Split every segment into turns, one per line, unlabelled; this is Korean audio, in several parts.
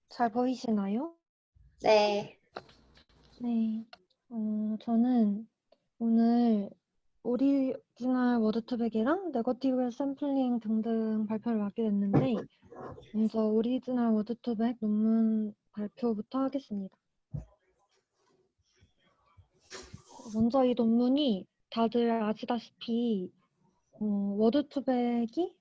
잘 보이시나요?
네.
네. 저는 오늘 오리지널 워드투백이랑 네거티브 샘플링 등등 발표를 맡게 됐는데, 먼저 오리지널 워드투백 논문 발표부터 하겠습니다. 먼저 이 논문이 다들 아시다시피 워드투백이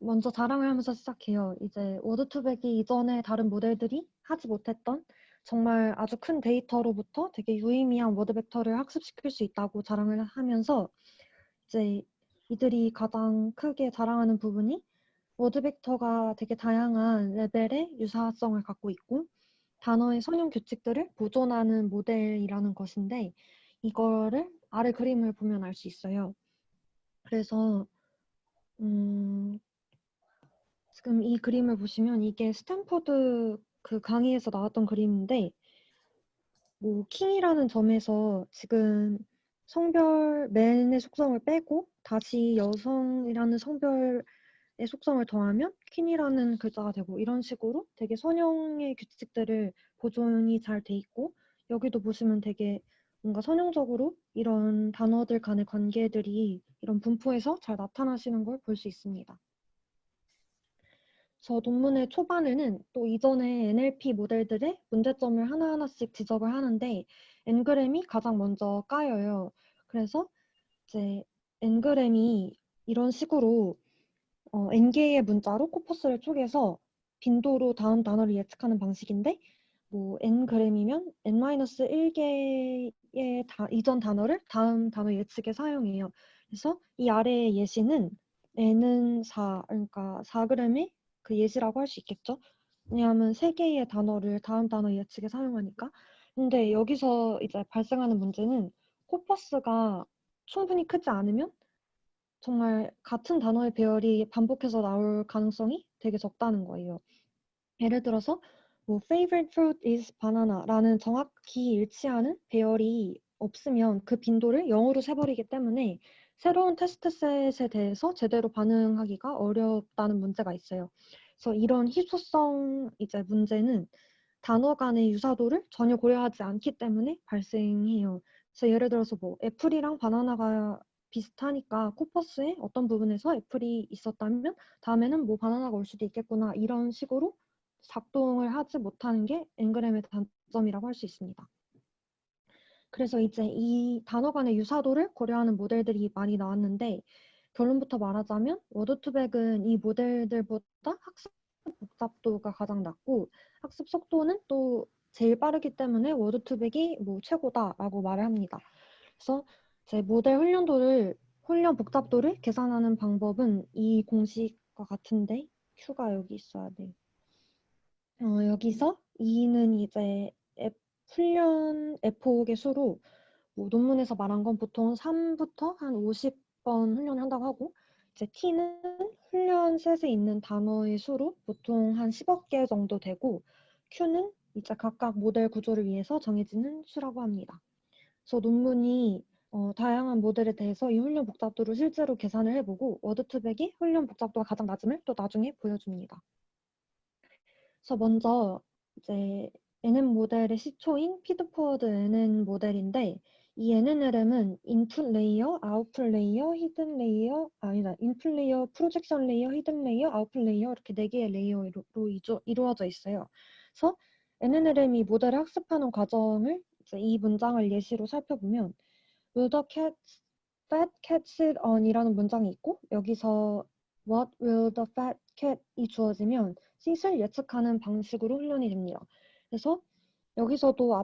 먼저 자랑을 하면서 시작해요. 이제 워드투백이 이전에 다른 모델들이 하지 못했던 정말 아주 큰 데이터로부터 되게 유의미한 워드 벡터를 학습시킬 수 있다고 자랑을 하면서 이제 이들이 가장 크게 자랑하는 부분이 워드 벡터가 되게 다양한 레벨의 유사성을 갖고 있고 단어의 선형 규칙들을 보존하는 모델이라는 것인데 이거를 아래 그림을 보면 알 수 있어요. 그래서 지금 이 그림을 보시면 이게 스탠퍼드 그 강의에서 나왔던 그림인데 뭐 킹이라는 점에서 지금 성별 맨의 속성을 빼고 다시 여성이라는 성별의 속성을 더하면 퀸이라는 글자가 되고 이런 식으로 되게 선형의 규칙들을 보존이 잘 돼 있고 여기도 보시면 되게 뭔가 선형적으로 이런 단어들 간의 관계들이 이런 분포에서 잘 나타나시는 걸 볼 수 있습니다. 저 논문의 초반에는 또 이전의 NLP 모델들의 문제점을 하나하나씩 지적을 하는데 N그램이 가장 먼저 까여요. 그래서 이제 N그램이 이런 식으로 N개의 문자로 코퍼스를 쪼개서 빈도로 다음 단어를 예측하는 방식인데 뭐 N그램이면 N-1개의 이전 단어를 다음 단어 예측에 사용해요. 그래서 이 아래의 예시는 N은 4, 그러니까 4g의 그 예시라고 할 수 있겠죠. 왜냐하면 3개의 단어를 다음 단어 예측에 사용하니까. 근데 여기서 이제 발생하는 문제는 코퍼스가 충분히 크지 않으면 정말 같은 단어의 배열이 반복해서 나올 가능성이 되게 적다는 거예요. 예를 들어서 뭐 favorite fruit is banana라는 정확히 일치하는 배열이 없으면 그 빈도를 0으로 세버리기 때문에 새로운 테스트셋에 대해서 제대로 반응하기가 어렵다는 문제가 있어요. 그래서 이런 희소성 이제 문제는 단어 간의 유사도를 전혀 고려하지 않기 때문에 발생해요. 그래서 예를 들어서 뭐 애플이랑 바나나가 비슷하니까 코퍼스의 어떤 부분에서 애플이 있었다면 다음에는 뭐 바나나가 올 수도 있겠구나 이런 식으로 작동을 하지 못하는 게 엔그램의 단점이라고 할 수 있습니다. 그래서 이제 이 단어 간의 유사도를 고려하는 모델들이 많이 나왔는데 결론부터 말하자면 워드투백은 이 모델들보다 학습 복잡도가 가장 낮고 학습 속도는 또 제일 빠르기 때문에 워드투백이 뭐 최고다라고 말을 합니다. 그래서 제 모델 훈련 복잡도를 계산하는 방법은 이 공식과 같은데 Q가 여기 있어야 돼요. 여기서 2는 이제 훈련 F옥의 수로 뭐 논문에서 말한 건 보통 3부터 한 50번 훈련을 한다고 하고 이제 T는 훈련 셋에 있는 단어의 수로 보통 한 10억 개 정도 되고 Q는 이제 각각 모델 구조를 위해서 정해지는 수라고 합니다. 그래서 논문이 다양한 모델에 대해서 이 훈련 복잡도를 실제로 계산을 해보고 워드투백이 훈련 복잡도가 가장 낮음을 또 나중에 보여줍니다. 그래서 먼저 이제 NN 모델의 시초인 피드포워드 NN 모델인데 이 NNLM은 인풋 레이어, 아웃풋 레이어, 히든 레이어, 아니다, 인풋 레이어, 프로젝션 레이어, 히든 레이어, 아웃풋 레이어 이렇게 4개의 레이어로 이루어져 있어요. 그래서 NNLM이 모델을 학습하는 과정을 이제 이 문장을 예시로 살펴보면 Will the fat cat sit on이라는 문장이 있고 여기서 What will the fat cat이 주어지면 sit을 예측하는 방식으로 훈련이 됩니다. 그래서 여기서도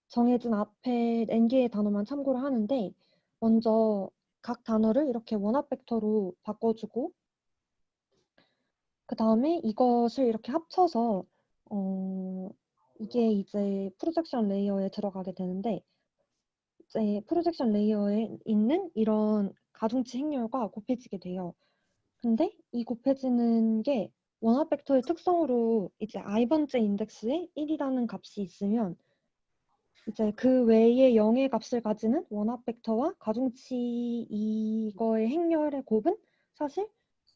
정해진 앞에 n개의 단어만 참고를 하는데 먼저 각 단어를 이렇게 원합 벡터로 바꿔주고 그 다음에 이것을 이렇게 합쳐서 이게 이제 프로젝션 레이어에 들어가게 되는데 이제 프로젝션 레이어에 있는 이런 가중치 행렬과 곱해지게 돼요. 근데 이 곱해지는 게 원합 벡터의 특성으로 이제 i번째 인덱스에 1이라는 값이 있으면 이제 그 외에 0의 값을 가지는 원합 벡터와 가중치 이거의 행렬의 곱은 사실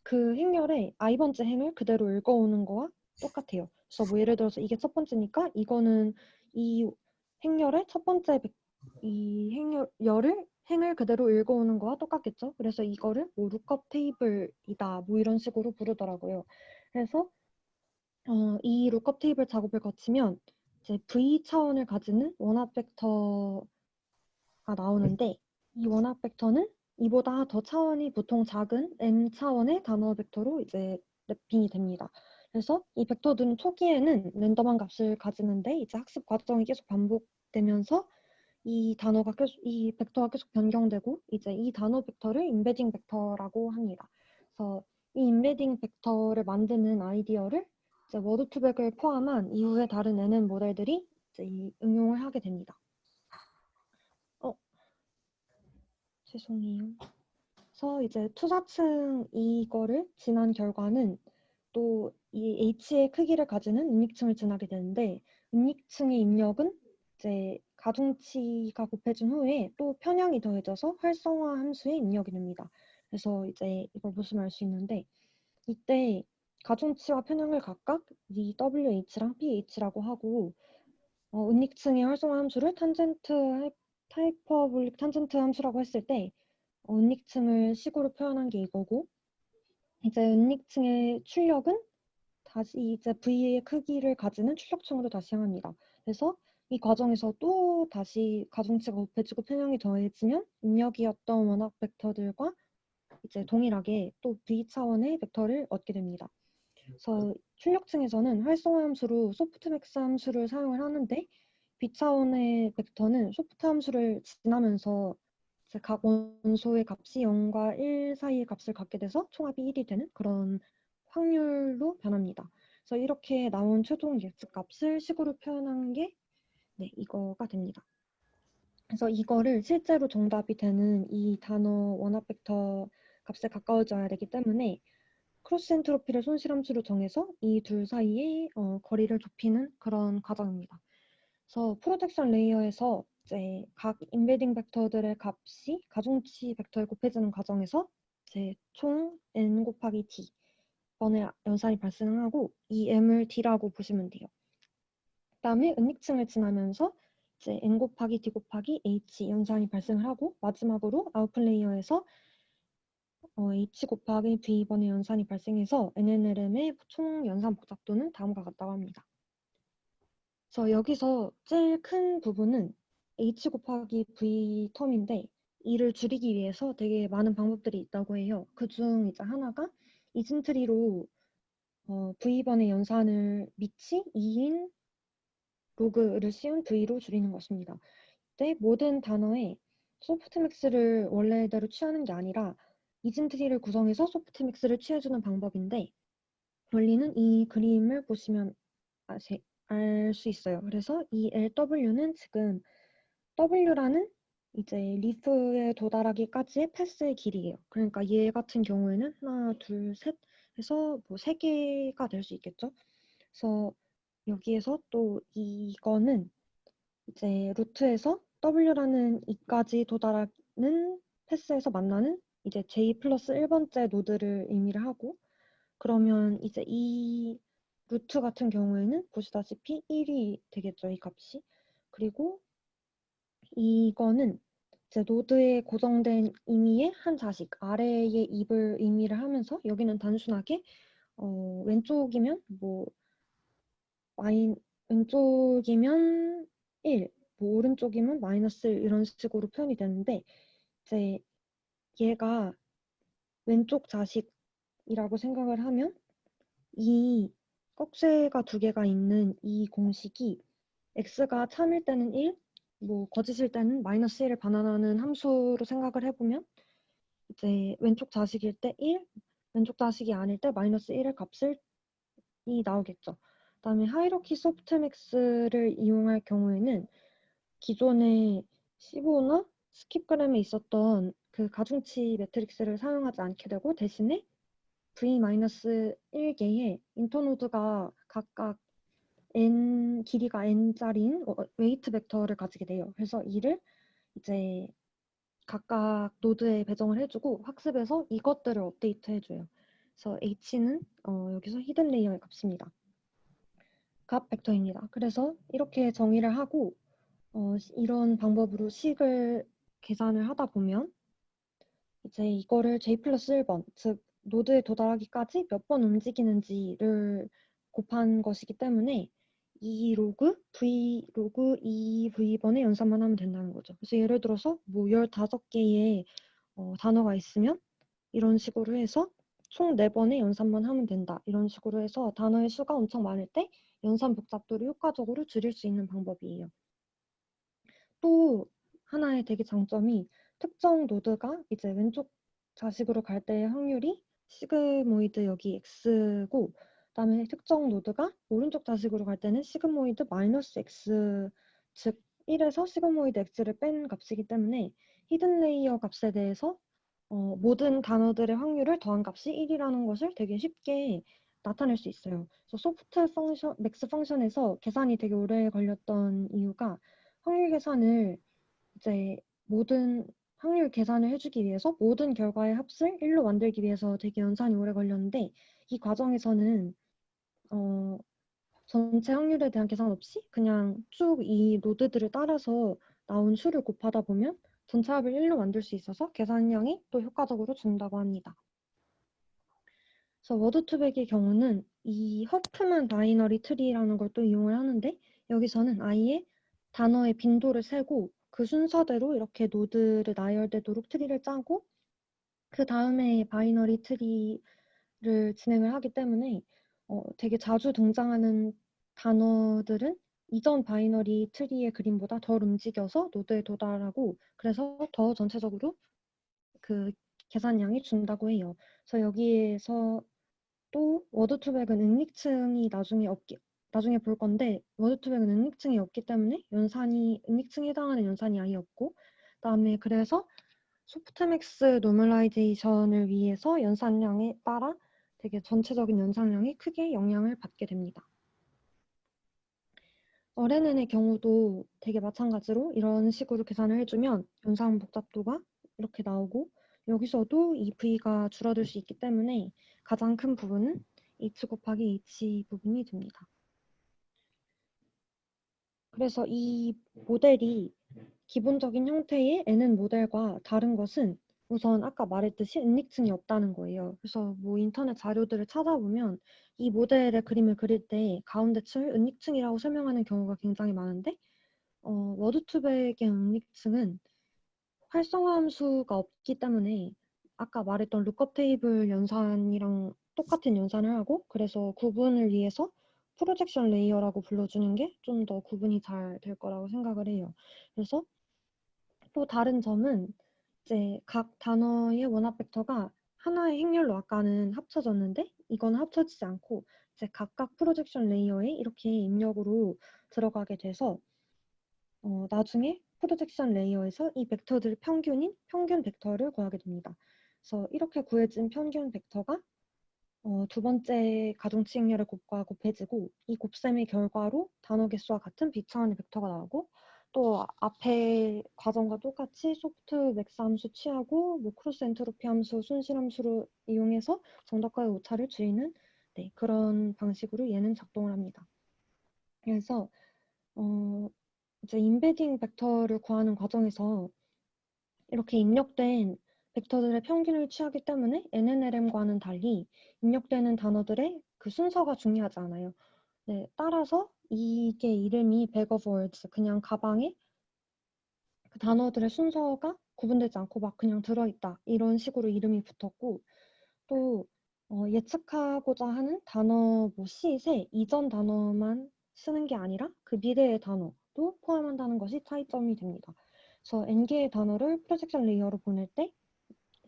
그 행렬의 i번째 행을 그대로 읽어오는 거와 똑같아요. 그래서 뭐 예를 들어서 이게 첫 번째니까 이거는 이 행렬의 첫 번째 이 행을 그대로 읽어오는 거와 똑같겠죠. 그래서 이거를 뭐 룩업 테이블이다 뭐 이런 식으로 부르더라고요. 그래서 이 룩업 테이블 작업을 거치면 이제 V 차원을 가지는 원합 벡터가 나오는데 이 원합 벡터는 이보다 더 차원이 보통 작은 n 차원의 단어 벡터로 이제 랩핑이 됩니다. 그래서 이 벡터들은 초기에는 랜덤한 값을 가지는데 이제 학습 과정이 계속 반복되면서 이 벡터가 계속 변경되고 이제 이 단어 벡터를 임베딩 벡터라고 합니다. 그래서 이 임베딩 벡터를 만드는 아이디어를 이제 워드2백을 포함한 이후에 다른 NN 모델들이 이제 응용을 하게 됩니다. 죄송해요. 그래서 이제 투사층 이거를 지난 결과는 또 이 H의 크기를 가지는 은닉층을 지나게 되는데 은닉층의 입력은 이제 가중치가 곱해진 후에 또 편향이 더해져서 활성화 함수의 입력이 됩니다. 그래서 이제 이걸 보시면 알 수 있는데 이때 가중치와 편향을 각각 이 WH랑 PH라고 하고 은닉층의 활성화 함수를 타이퍼블릭 탄젠트 함수라고 했을 때 은닉층을 식으로 표현한 게 이거고 이제 은닉층의 출력은 다시 이제 V의 크기를 가지는 출력층으로 다시 향합니다. 그래서 이 과정에서 또 다시 가중치가 곱해지고 편향이 더해지면 입력이었던 원학 벡터들과 이제 동일하게 또 V 차원의 벡터를 얻게 됩니다. 그래서 출력층에서는 활성화 함수로 소프트맥스 함수를 사용을 하는데 B 차원의 벡터는 소프트 함수를 지나면서 각 원소의 값이 0과 1 사이의 값을 갖게 돼서 총합이 1이 되는 그런 확률로 변합니다. 그래서 이렇게 나온 최종 예측값을 식으로 표현한 게 네, 이거가 됩니다. 그래서 이거를 실제로 정답이 되는 이 단어 원합 벡터 값에 가까워져야 되기 때문에 크로스 엔트로피를 손실함수로 정해서 이 둘 사이의 거리를 좁히는 그런 과정입니다. 그래서 프로젝션 레이어에서 이제 각 임베딩 벡터들의 값이 가중치 벡터에 곱해지는 과정에서 이제 총 n 곱하기 d 번의 연산이 발생하고 이 m을 d라고 보시면 돼요. 그다음에 은닉층을 지나면서 이제 n 곱하기 d 곱하기 h 연산이 발생을 하고 마지막으로 아웃풋 레이어에서 h 곱하기 v번의 연산이 발생해서 NNLM의 총 연산 복잡도는 다음과 같다고 합니다. 그래서 여기서 제일 큰 부분은 h 곱하기 v 텀인데 이를 줄이기 위해서 되게 많은 방법들이 있다고 해요. 그중 이제 하나가 이진트리로 v번의 연산을 미치 2인 로그를 씌운 v로 줄이는 것입니다. 이때 모든 단어에 소프트맥스를 원래대로 취하는 게 아니라 이진트리를 구성해서 소프트맥스를 취해주는 방법인데 원리는 이 그림을 보시면 알 수 있어요. 그래서 이 LW는 지금 W라는 이제 리프에 도달하기까지의 패스의 길이에요. 그러니까 얘 같은 경우에는 하나, 둘, 셋 해서 뭐 3개가 될 수 있겠죠. 그래서 여기에서 또 이거는 이제 루트에서 W라는 이까지 도달하는 패스에서 만나는 이제 J 플러스 1번째 노드를 의미를 하고 그러면 이제 이 루트 같은 경우에는 보시다시피 1이 되겠죠, 이 값이. 그리고 이거는 이제 노드에 고정된 임의의 한 자식, 아래의 입을 의미를 하면서 여기는 단순하게 왼쪽이면 뭐 왼쪽이면 1, 뭐 오른쪽이면 마이너스 1 이런 식으로 표현이 되는데 이제 얘가 왼쪽 자식이라고 생각을 하면 이 꺽쇠가 두 개가 있는 이 공식이 x가 참일 때는 1, 뭐 거짓일 때는 마이너스 1을 반환하는 함수로 생각을 해보면 이제 왼쪽 자식일 때 1, 왼쪽 자식이 아닐 때 마이너스 1의 값을 나오겠죠. 그다음에 하이로키 소프트맥스를 이용할 경우에는 기존의 15나 스킵그램에 있었던 그 가중치 매트릭스를 사용하지 않게 되고 대신에 v-1개의 인터노드가 각각 길이가 n짜리인 웨이트 벡터를 가지게 돼요. 그래서 이를 이제 각각 노드에 배정을 해주고 학습에서 이것들을 업데이트 해줘요. 그래서 h는 여기서 히든 레이어의 값입니다. 값 벡터입니다. 그래서 이렇게 정의를 하고 이런 방법으로 식을 계산을 하다 보면 이제 이거를 j 플러스 1번, 즉 노드에 도달하기까지 몇 번 움직이는지를 곱한 것이기 때문에 이 로그 v 로그 2v번에 연산만 하면 된다는 거죠. 그래서 예를 들어서 뭐 15개의 단어가 있으면 이런 식으로 해서 총 4번의 연산만 하면 된다. 이런 식으로 해서 단어의 수가 엄청 많을 때 연산 복잡도를 효과적으로 줄일 수 있는 방법이에요. 또 하나의 되게 장점이 특정 노드가 이제 왼쪽 자식으로 갈 때의 확률이 시그모이드 여기 x고 그다음에 특정 노드가 오른쪽 자식으로 갈 때는 시그모이드 마이너스 x 즉 1에서 시그모이드 x를 뺀 값이기 때문에 히든 레이어 값에 대해서 모든 단어들의 확률을 더한 값이 1이라는 것을 되게 쉽게 나타낼 수 있어요. 그래서 소프트 펑션, 맥스 펑션에서 계산이 되게 오래 걸렸던 이유가 확률 계산을 이제 모든 확률 계산을 해주기 위해서 모든 결과의 합을 1로 만들기 위해서 되게 연산이 오래 걸렸는데 이 과정에서는 전체 확률에 대한 계산 없이 그냥 쭉 이 노드들을 따라서 나온 수를 곱하다 보면 전체 합을 1로 만들 수 있어서 계산량이 또 효과적으로 준다고 합니다. 그래서 워드2백의 경우는 이 허프만 바이너리 트리라는 걸 또 이용을 하는데 여기서는 아예 단어의 빈도를 세고 그 순서대로 이렇게 노드를 나열되도록 트리를 짜고 그 다음에 바이너리 트리를 진행을 하기 때문에 되게 자주 등장하는 단어들은 이전 바이너리 트리의 그림보다 덜 움직여서 노드에 도달하고 그래서 더 전체적으로 그 계산량이 준다고 해요. 그래서 여기에서 또 워드2백은 응익층이 나중에 볼 건데 워드2백은 응익층이 없기 때문에 응익층에 해당하는 연산이 아예 없고 그다음에 그래서 소프트맥스 노멀라이제이션을 위해서 연산량에 따라 되게 전체적인 연산량이 크게 영향을 받게 됩니다. RNN의 경우도 되게 마찬가지로 이런 식으로 계산을 해주면 연산 복잡도가 이렇게 나오고 여기서도 이 V가 줄어들 수 있기 때문에 가장 큰 부분은 H 곱하기 H 부분이 됩니다. 그래서 이 모델이 기본적인 형태의 NN 모델과 다른 것은 우선 아까 말했듯이 은닉층이 없다는 거예요. 그래서 뭐 인터넷 자료들을 찾아보면 이 모델의 그림을 그릴 때 가운데 층을 은닉층이라고 설명하는 경우가 굉장히 많은데 워드2백의 은닉층은 활성화 함수가 없기 때문에 아까 말했던 룩업 테이블 연산이랑 똑같은 연산을 하고 그래서 구분을 위해서 프로젝션 레이어라고 불러주는 게 좀 더 구분이 잘 될 거라고 생각을 해요. 그래서 또 다른 점은 이제 각 단어의 원합 벡터가 하나의 행렬로 아까는 합쳐졌는데 이건 합쳐지지 않고 이제 각각 프로젝션 레이어에 이렇게 입력으로 들어가게 돼서 나중에 프로젝션 레이어에서 이 벡터들 평균인 평균 벡터를 구하게 됩니다. 그래서 이렇게 구해진 평균 벡터가 두 번째 가중치 행렬의 곱과 곱해지고 이 곱셈의 결과로 단어 개수와 같은 비차원의 벡터가 나오고 또 앞에 과정과 똑같이 소프트 맥스 함수 취하고 뭐 크로스 엔트로피 함수, 순실 함수를 이용해서 정답과의 오차를 줄이는 그런 방식으로 얘는 작동을 합니다. 그래서 이제 임베딩 벡터를 구하는 과정에서 이렇게 입력된 벡터들의 평균을 취하기 때문에 NNLM과는 달리 입력되는 단어들의 그 순서가 중요하지 않아요. 네, 따라서 이게 이름이 bag of words, 그냥 가방에 그 단어들의 순서가 구분되지 않고 막 그냥 들어있다. 이런 식으로 이름이 붙었고 또 예측하고자 하는 단어 뭐 시세 이전 단어만 쓰는 게 아니라 그 미래의 단어도 포함한다는 것이 차이점이 됩니다. 그래서 n개의 단어를 프로젝션 레이어로 보낼 때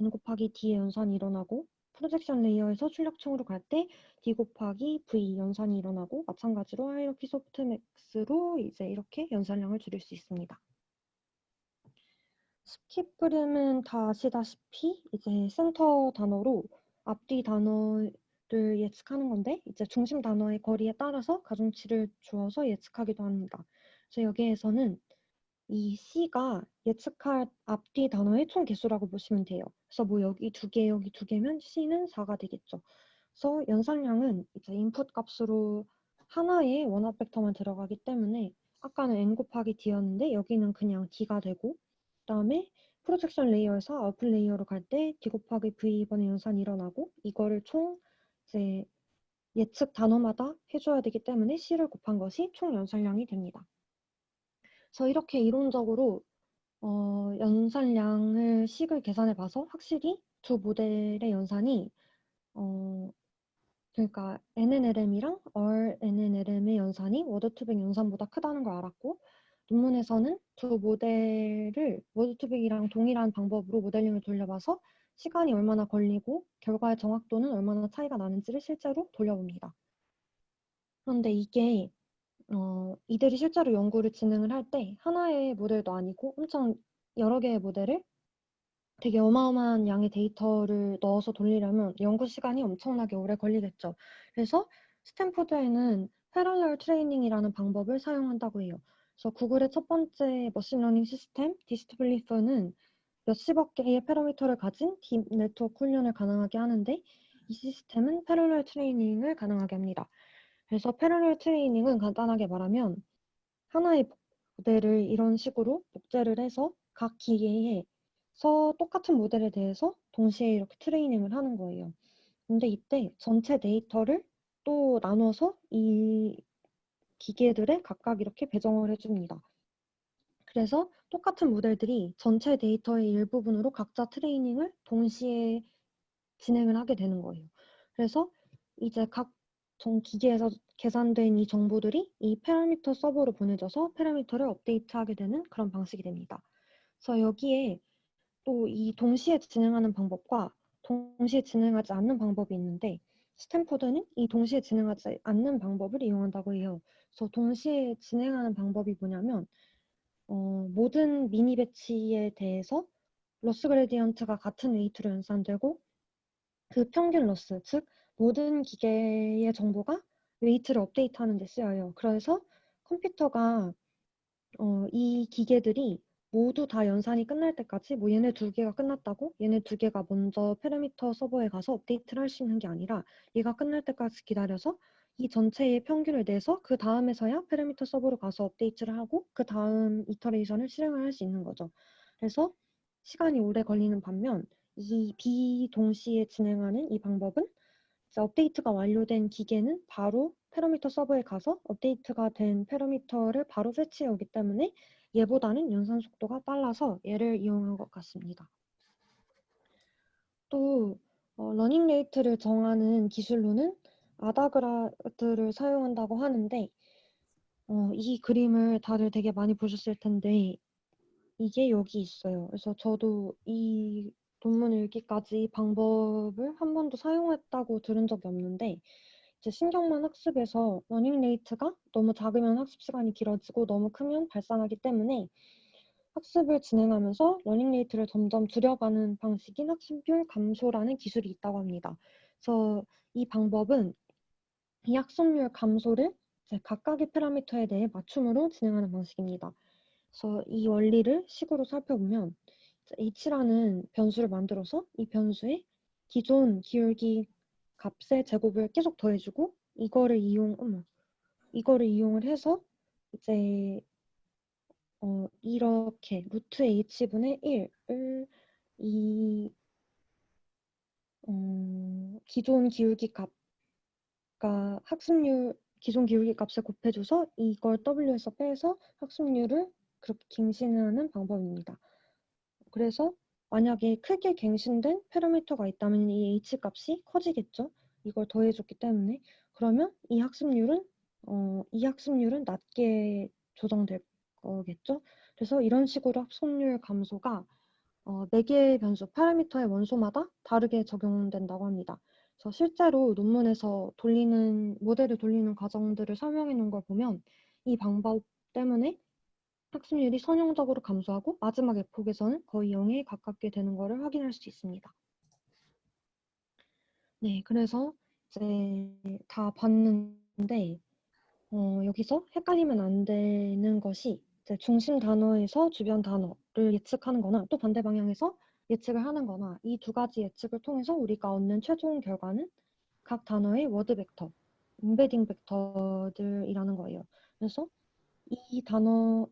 n 곱하기 d의 연산이 일어나고 프로젝션 레이어에서 출력층으로 갈 때 d 곱하기 v 연산이 일어나고 마찬가지로 하이어키 소프트맥스로 이제 이렇게 연산량을 줄일 수 있습니다. 스킵 그림은 다 아시다시피 이제 센터 단어로 앞뒤 단어를 예측하는 건데 이제 중심 단어의 거리에 따라서 가중치를 주어서 예측하기도 합니다. 그래서 여기에서는 이 C가 예측할 앞뒤 단어의 총 개수라고 보시면 돼요. 그래서 뭐 여기 두 개, 여기 두 개면 C는 4가 되겠죠. 그래서 연산량은 이제 인풋 값으로 하나의 원합 벡터만 들어가기 때문에 아까는 n 곱하기 d였는데 여기는 그냥 d가 되고, 그다음에 프로젝션 레이어에서 아웃풋 레이어로 갈 때 d 곱하기 v번의 연산이 일어나고, 이거를 총 이제 예측 단어마다 해줘야 되기 때문에 C를 곱한 것이 총 연산량이 됩니다. 그래서 이렇게 이론적으로 연산량을 식을 계산해 봐서 확실히 두 모델의 연산이 그러니까 NNLM이랑 RNNLM의 연산이 워드투빅 연산보다 크다는 걸 알았고, 논문에서는 두 모델을 워드투빅이랑 동일한 방법으로 모델링을 돌려봐서 시간이 얼마나 걸리고 결과의 정확도는 얼마나 차이가 나는지를 실제로 돌려봅니다. 그런데 이게 이들이 실제로 연구를 진행을 할 때 하나의 모델도 아니고 엄청 여러 개의 모델을 되게 어마어마한 양의 데이터를 넣어서 돌리려면 연구 시간이 엄청나게 오래 걸리겠죠. 그래서 스탠포드에는 패럴럴 트레이닝이라는 방법을 사용한다고 해요. 그래서 구글의 첫 번째 머신러닝 시스템 디스트블리프는 몇십억 개의 패러미터를 가진 딥 네트워크 훈련을 가능하게 하는데, 이 시스템은 패럴럴 트레이닝을 가능하게 합니다. 그래서 패럴럴 트레이닝은 간단하게 말하면 하나의 모델을 이런 식으로 복제를 해서 각 기계에서 똑같은 모델에 대해서 동시에 이렇게 트레이닝을 하는 거예요. 근데 이때 전체 데이터를 또 나눠서 이 기계들에 각각 이렇게 배정을 해줍니다. 그래서 똑같은 모델들이 전체 데이터의 일부분으로 각자 트레이닝을 동시에 진행을 하게 되는 거예요. 그래서 이제 각 전 기계에서 계산된 이 정보들이 이 파라미터 서버로 보내져서 파라미터를 업데이트하게 되는 그런 방식이 됩니다. 그래서 여기에 또 이 동시에 진행하는 방법과 동시에 진행하지 않는 방법이 있는데, 스탠포드는 이 동시에 진행하지 않는 방법을 이용한다고 해요. 그래서 동시에 진행하는 방법이 뭐냐면 모든 미니 배치에 대해서 로스 그레디언트가 같은 웨이트로 연산되고, 그 평균 로스, 즉 모든 기계의 정보가 웨이트를 업데이트하는 데 쓰여요. 그래서 컴퓨터가 이 기계들이 모두 다 연산이 끝날 때까지, 뭐 얘네 두 개가 끝났다고 얘네 두 개가 먼저 패러미터 서버에 가서 업데이트를 할 수 있는 게 아니라 얘가 끝날 때까지 기다려서 이 전체의 평균을 내서 그 다음에서야 패러미터 서버로 가서 업데이트를 하고 그 다음 이터레이션을 실행을 할 수 있는 거죠. 그래서 시간이 오래 걸리는 반면 이 비동시에 진행하는 이 방법은 이제 업데이트가 완료된 기계는 바로 패러미터 서버에 가서 업데이트가 된 패러미터를 바로 패치해 오기 때문에 얘보다는 연산 속도가 빨라서 얘를 이용한 것 같습니다. 또 러닝 레이트를 정하는 기술로는 아다그라드를 사용한다고 하는데, 이 그림을 다들 되게 많이 보셨을 텐데 이게 여기 있어요. 그래서 저도 이 논문을 읽기까지 이 방법을 한 번도 사용했다고 들은 적이 없는데, 이제 신경망 학습에서 러닝 레이트가 너무 작으면 학습 시간이 길어지고 너무 크면 발산하기 때문에 학습을 진행하면서 러닝 레이트를 점점 줄여가는 방식인 학습률 감소라는 기술이 있다고 합니다. 그래서 이 방법은 이 학습률 감소를 이제 각각의 파라미터에 대해 맞춤으로 진행하는 방식입니다. 그래서 이 원리를 식으로 살펴보면 h라는 변수를 만들어서 이 변수에 기존 기울기 값의 제곱을 계속 더해주고 이거를 이용을 해서 이제 이렇게 루트 h분의 1을 이 기존 기울기 값과 기존 기울기 값에 곱해줘서 이걸 w에서 빼서 학습률을 그렇게 갱신하는 방법입니다. 그래서 만약에 크게 갱신된 파라미터가 있다면 이 h 값이 커지겠죠. 이걸 더해줬기 때문에. 그러면 이 학습률은 낮게 조정될 거겠죠. 그래서 이런 식으로 학습률 감소가 4개의 변수 파라미터의 원소마다 다르게 적용된다고 합니다. 그래서 실제로 논문에서 모델을 돌리는 과정들을 설명해 놓은 걸 보면 이 방법 때문에 학습률이 선형적으로 감소하고 마지막 에폭에서는 거의 0에 가깝게 되는 것을 확인할 수 있습니다. 네, 그래서 이제 다 봤는데 여기서 헷갈리면 안 되는 것이 이제 중심 단어에서 주변 단어를 예측하는 거나 또 반대 방향에서 예측을 하는 거나 이 두 가지 예측을 통해서 우리가 얻는 최종 결과는 각 단어의 워드 벡터, 임베딩 벡터들이라는 거예요. 그래서 이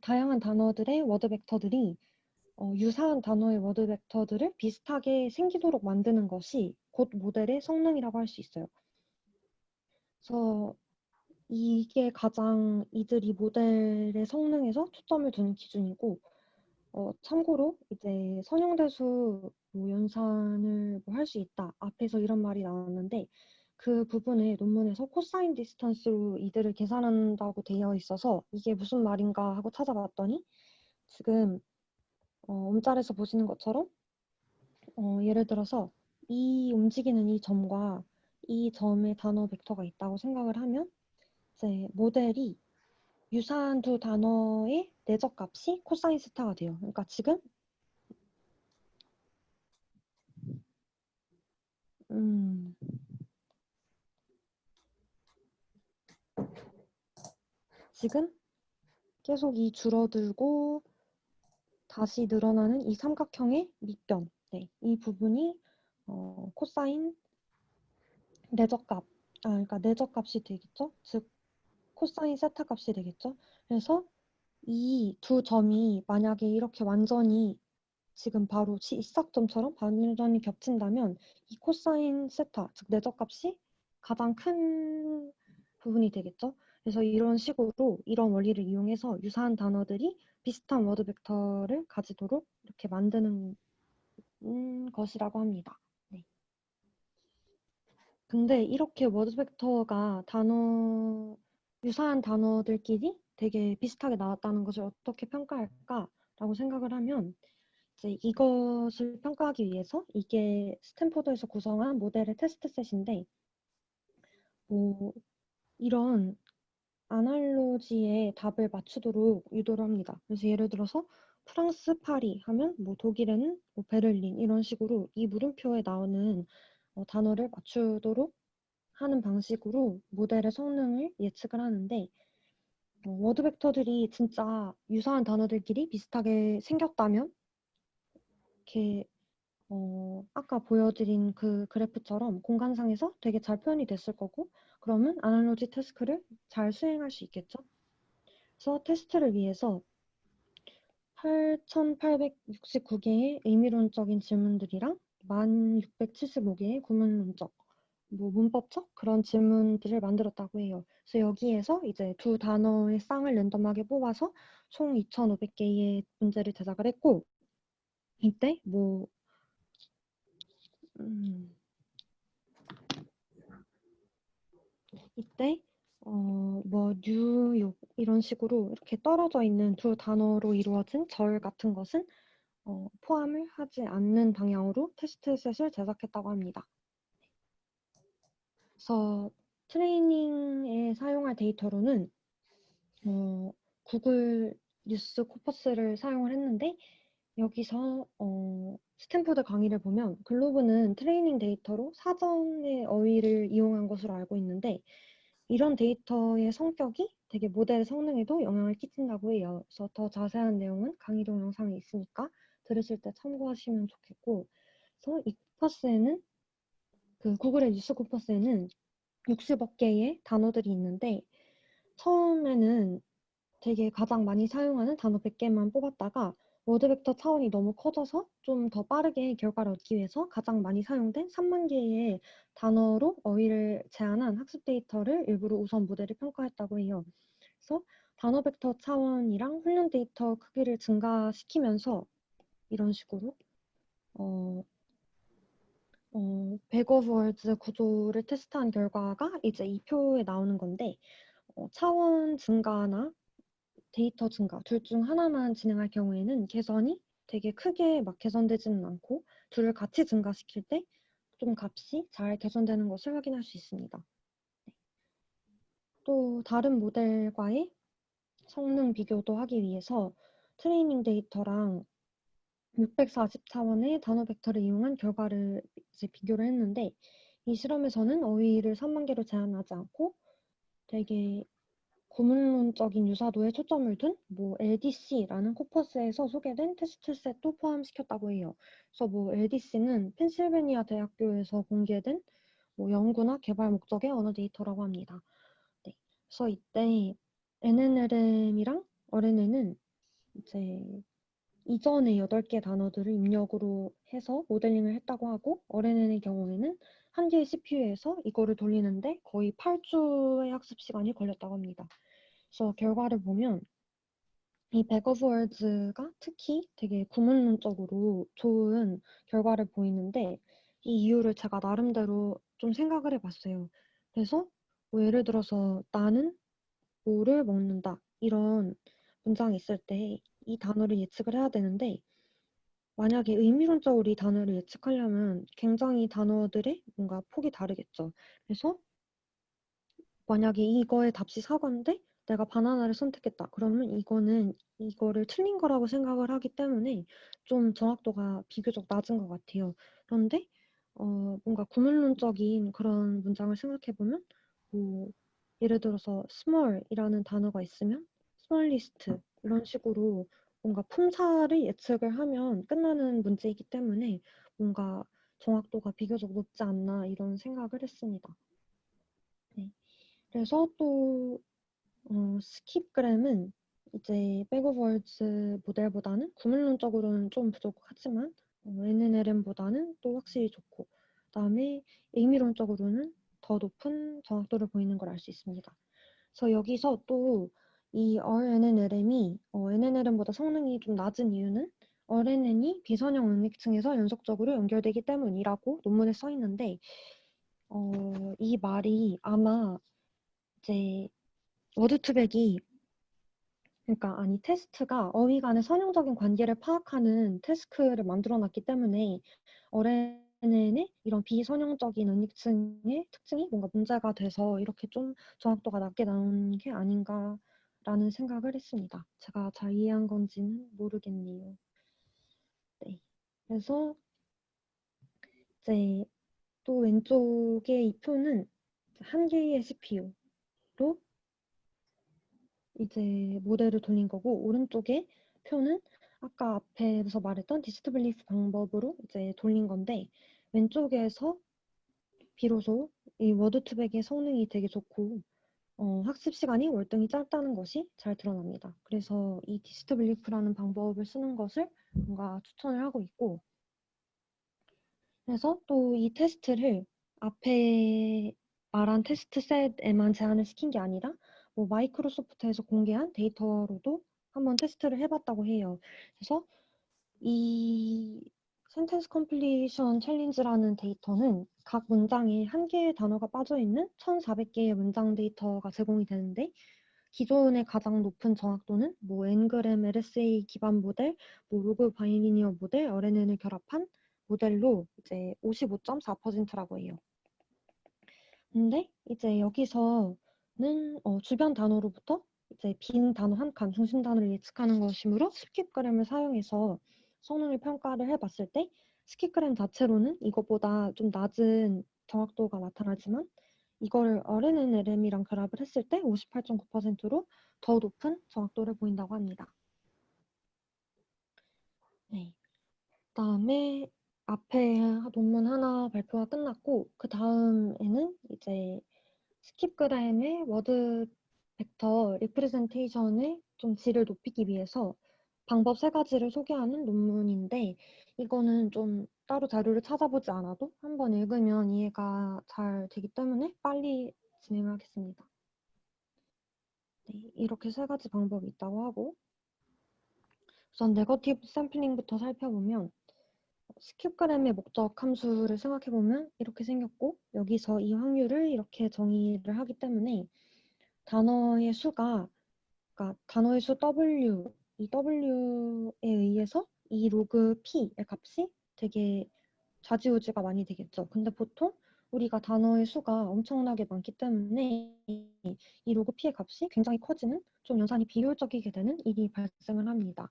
다양한 단어들의 워드 벡터들이 유사한 단어의 워드 벡터들을 비슷하게 생기도록 만드는 것이 곧 모델의 성능이라고 할 수 있어요. 그래서 이게 가장 이들이 모델의 성능에서 초점을 두는 기준이고, 참고로 이제 선형대수 뭐 연산을 뭐 할 수 있다. 앞에서 이런 말이 나왔는데 그 부분에 논문에서 코사인 디스턴스로 이들을 계산한다고 되어 있어서 이게 무슨 말인가 하고 찾아봤더니 지금 움짤에서 보시는 것처럼 예를 들어서 이 움직이는 이 점과 이 점의 단어 벡터가 있다고 생각을 하면 이제 모델이 유사한 두 단어의 내적 값이 코사인 스타가 돼요. 그러니까 음, 지금 계속 이 줄어들고 다시 늘어나는 이 삼각형의 밑변, 네, 이 부분이 코사인 내적 값, 그러니까 내적 값이 되겠죠? 즉 코사인 세타 값이 되겠죠? 그래서 이 두 점이 만약에 이렇게 완전히 지금 바로 일사점처럼 완전히 겹친다면 이 코사인 세타, 즉 내적 값이 가장 큰 부분이 되겠죠. 그래서 이런 식으로 이런 원리를 이용해서 유사한 단어들이 비슷한 워드 벡터를 가지도록 이렇게 만드는 것이라고 합니다. 네. 근데 이렇게 워드 벡터가 유사한 단어들끼리 되게 비슷하게 나왔다는 것을 어떻게 평가할까라고 생각을 하면 이제 이것을 평가하기 위해서 이게 스탠포드에서 구성한 모델의 테스트 셋인데 뭐 이런 아날로지의 답을 맞추도록 유도를 합니다. 그래서 예를 들어서 프랑스 파리 하면 뭐 독일에는 뭐 베를린 이런 식으로 이 물음표에 나오는 단어를 맞추도록 하는 방식으로 모델의 성능을 예측을 하는데 워드 벡터들이 진짜 유사한 단어들끼리 비슷하게 생겼다면 이렇게 아까 보여드린 그 그래프처럼 공간상에서 되게 잘 표현이 됐을 거고 그러면 아날로지 태스크를 잘 수행할 수 있겠죠. 그래서 테스트를 위해서 8,869개의 의미론적인 질문들이랑 1,675개의 구문론적, 뭐 문법적 그런 질문들을 만들었다고 해요. 그래서 여기에서 이제 두 단어의 쌍을 랜덤하게 뽑아서 총 2,500개의 문제를 제작을 했고 이때 음, 이때 뉴욕 이런 식으로 이렇게 떨어져 있는 두 단어로 이루어진 절 같은 것은 포함을 하지 않는 방향으로 테스트셋을 제작했다고 합니다. 그래서 트레이닝에 사용할 데이터로는 구글 뉴스 코퍼스를 사용을 했는데 여기서 스탠포드 강의를 보면 글로브는 트레이닝 데이터로 사전의 어휘를 이용한 것으로 알고 있는데 이런 데이터의 성격이 되게 모델 성능에도 영향을 끼친다고 해요. 그래서 더 자세한 내용은 강의 동영상에 있으니까 들으실 때 참고하시면 좋겠고 그래서 이 코퍼스에는 그 구글의 뉴스 코퍼스에는 60억 개의 단어들이 있는데 처음에는 되게 가장 많이 사용하는 단어 100개만 뽑았다가 워드벡터 차원이 너무 커져서 좀 더 빠르게 결과를 얻기 위해서 가장 많이 사용된 3만 개의 단어로 어휘를 제한한 학습 데이터를 일부러 우선 모델을 평가했다고 해요. 그래서 단어 벡터 차원이랑 훈련 데이터 크기를 증가시키면서 이런 식으로 어, 백오브 월드 구조를 테스트한 결과가 이제 이 표에 나오는 건데 차원 증가나 데이터 증가 둘 중 하나만 진행할 경우에는 개선이 되게 크게 막 개선되지는 않고 둘을 같이 증가시킬 때 좀 값이 잘 개선되는 것을 확인할 수 있습니다. 네. 또 다른 모델과의 성능 비교도 하기 위해서 트레이닝 데이터랑 644원의 단어 벡터를 이용한 결과를 이제 비교를 했는데 이 실험에서는 어휘를 3만 개로 제한하지 않고 되게 구문론적인 유사도에 초점을 둔 뭐 LDC라는 코퍼스에서 소개된 테스트셋도 포함시켰다고 해요. 그래서 뭐 LDC는 펜실베니아 대학교에서 공개된 뭐 연구나 개발 목적의 언어 데이터라고 합니다. 네. 그래서 이때 NNLM이랑 RNN은 이제 이전에 8개 단어들을 입력으로 해서 모델링을 했다고 하고 RNN의 경우에는 한 개의 CPU에서 이거를 돌리는데 거의 8주의 학습 시간이 걸렸다고 합니다. 그래서 결과를 보면 이 Bag of Words가 특히 되게 구문론적으로 좋은 결과를 보이는데 이 이유를 제가 나름대로 좀 생각을 해봤어요. 그래서 뭐 예를 들어서 나는 뭐를 먹는다 이런 문장이 있을 때 이 단어를 예측을 해야 되는데 만약에 의미론적으로 이 단어를 예측하려면 굉장히 단어들의 뭔가 폭이 다르겠죠. 그래서 만약에 이거의 답이 사과인데 내가 바나나를 선택했다. 그러면 이거는 이거를 틀린 거라고 생각을 하기 때문에 좀 정확도가 비교적 낮은 것 같아요. 그런데 뭔가 구문론적인 그런 문장을 생각해보면 뭐 예를 들어서 small이라는 단어가 있으면 smallest 이런 식으로 뭔가 품사를 예측을 하면 끝나는 문제이기 때문에 뭔가 정확도가 비교적 높지 않나 이런 생각을 했습니다. 네. 그래서 또 스킵그램은 이제 백오버월드 모델보다는 구문론적으로는 좀 부족하지만 NNLM보다는 또 확실히 좋고 그다음에 의미론적으로는 더 높은 정확도를 보이는 걸 알 수 있습니다. 그래서 여기서 또 이 RNNLM이 NNLM보다 성능이 좀 낮은 이유는 RNN이 비선형 응익층에서 연속적으로 연결되기 때문이라고 논문에 써 있는데 이 말이 아마 이제 워드투백이 그러니까 아니 테스트가 어휘 간의 선형적인 관계를 파악하는 태스크를 만들어 놨기 때문에 어레넨의 이런 비선형적인 은닉층의 특징이 뭔가 문제가 돼서 이렇게 좀 정확도가 낮게 나온 게 아닌가라는 생각을 했습니다. 제가 잘 이해한 건지는 모르겠네요. 네. 그래서 이제 또 왼쪽에 이 표는 한 개의 CPU로 이제 모델을 돌린 거고 오른쪽에 표는 아까 앞에서 말했던 디스트블리프 방법으로 이제 돌린 건데 왼쪽에서 비로소 이 워드투백의 성능이 되게 좋고 학습 시간이 월등히 짧다는 것이 잘 드러납니다. 그래서 이 디스트블리프라는 방법을 쓰는 것을 뭔가 추천을 하고 있고 그래서 또 이 테스트를 앞에 말한 테스트 셋에만 제한을 시킨 게 아니라 뭐 마이크로소프트에서 공개한 데이터로도 한번 테스트를 해봤다고 해요. 그래서 이 센텐스 컴플리션 챌린지라는 데이터는 각 문장에 한 개의 단어가 빠져 있는 1,400개의 문장 데이터가 제공이 되는데 기존의 가장 높은 정확도는 뭐 N그램 LSA 기반 모델, 뭐 로그 바이리니어 모델, RNN을 결합한 모델로 이제 55.4%라고 해요. 근데 이제 여기서는 주변 단어로부터 이제 빈 단어 한 칸, 중심 단어를 예측하는 것이므로 스킵그램을 사용해서 성능을 평가를 해봤을 때 스킵그램 자체로는 이것보다 좀 낮은 정확도가 나타나지만 이거를 RNNLM이랑 결합을 했을 때 58.9%로 더 높은 정확도를 보인다고 합니다. 네. 그다음에 앞에 논문 하나 발표가 끝났고 그 다음에는 이제 스킵그램의 워드 벡터 리프레젠테이션의 좀 질을 높이기 위해서 방법 3가지를 소개하는 논문인데 이거는 좀 따로 자료를 찾아보지 않아도 한번 읽으면 이해가 잘 되기 때문에 빨리 진행하겠습니다. 네, 이렇게 3가지 방법이 있다고 하고 우선 네거티브 샘플링부터 살펴보면 스킵그램의 목적 함수를 생각해보면 이렇게 생겼고 여기서 이 확률을 이렇게 정의를 하기 때문에 단어의 수가 그러니까 단어의 수 W, 이 W에 의해서 이 로그 P의 값이 되게 좌지우지가 많이 되겠죠. 근데 보통 우리가 단어의 수가 엄청나게 많기 때문에 이 로그 P의 값이 굉장히 커지는 좀 연산이 비효율적이게 되는 일이 발생을 합니다.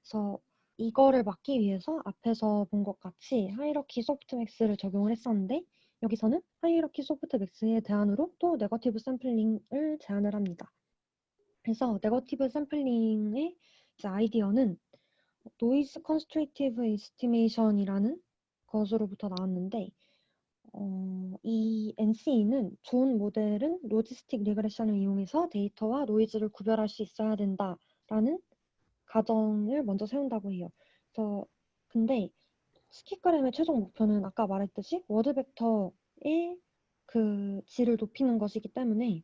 그래서 이거를 막기 위해서 앞에서 본 것 같이 하이러키 소프트맥스를 적용을 했었는데 여기서는 하이러키 소프트맥스의 대안으로 또 네거티브 샘플링을 제안을 합니다. 그래서 네거티브 샘플링의 이제 아이디어는 노이즈 컨스트럭티브 에스티메이션이라는 것으로부터 나왔는데 이 NCE는 좋은 모델은 로지스틱 리그레션을 이용해서 데이터와 노이즈를 구별할 수 있어야 된다라는 가정을 먼저 세운다고 해요. 그래서 근데 스키그램의 최종 목표는 아까 말했듯이 워드 벡터의 그 질을 높이는 것이기 때문에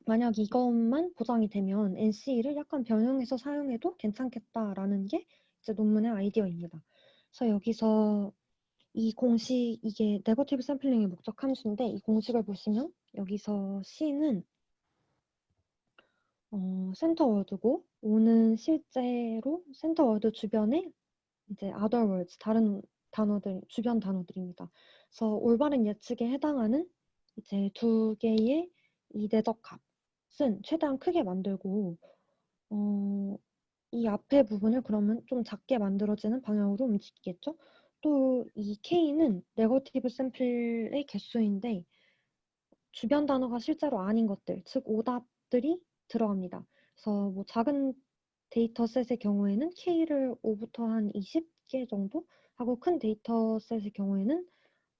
만약 이것만 보장이 되면 NC를 약간 변형해서 사용해도 괜찮겠다라는 게 이제 논문의 아이디어입니다. 그래서 여기서 이 공식, 이게 네거티브 샘플링의 목적 함수인데 이 공식을 보시면 여기서 C는 센터 워드고 O는 실제로 센터 워드 주변에 이제 other words, 다른 단어들, 주변 단어들입니다. 그래서 올바른 예측에 해당하는 이제 두 개의 이 내적 값은 최대한 크게 만들고 이 앞에 부분을 그러면 좀 작게 만들어지는 방향으로 움직이겠죠. 또 이 K는 네거티브 샘플의 개수인데 주변 단어가 실제로 아닌 것들, 즉 오답들이 들어갑니다. 그래서 뭐 작은 데이터셋의 경우에는 K를 5부터 한 20개 정도 하고 큰 데이터셋의 경우에는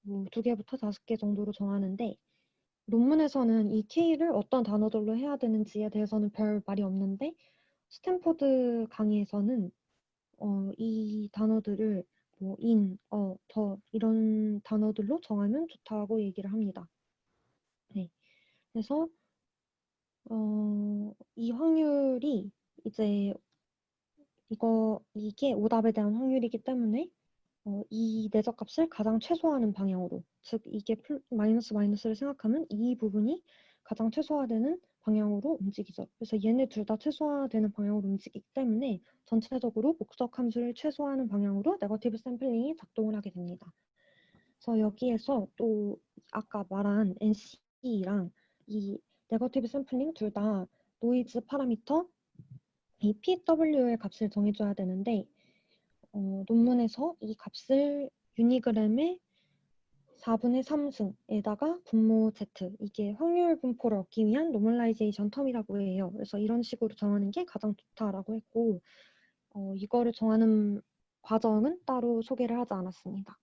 뭐 2개부터 5개 정도로 정하는데 논문에서는 이 K를 어떤 단어들로 해야 되는지에 대해서는 별 말이 없는데 스탠포드 강의에서는 이 단어들을 뭐 in, 더 이런 단어들로 정하면 좋다고 얘기를 합니다. 네. 그래서 이 확률이 이제 이게 오답에 대한 확률이기 때문에 이 내적 값을 가장 최소화하는 방향으로, 즉 이게 마이너스를 생각하면 이 부분이 가장 최소화되는 방향으로 움직이죠. 그래서 얘네 둘 다 최소화되는 방향으로 움직이기 때문에 전체적으로 목적 함수를 최소화하는 방향으로 네거티브 샘플링이 작동을 하게 됩니다. 그래서 여기에서 또 아까 말한 NC랑 이 네거티브 샘플링 둘 다 노이즈 파라미터 이 PW의 값을 정해줘야 되는데 논문에서 이 값을 유니그램의 4분의 3승에다가 분모 Z 이게 확률 분포를 얻기 위한 노멀라이제이션 텀이라고 해요. 그래서 이런 식으로 정하는 게 가장 좋다라고 했고 이거를 정하는 과정은 따로 소개를 하지 않았습니다.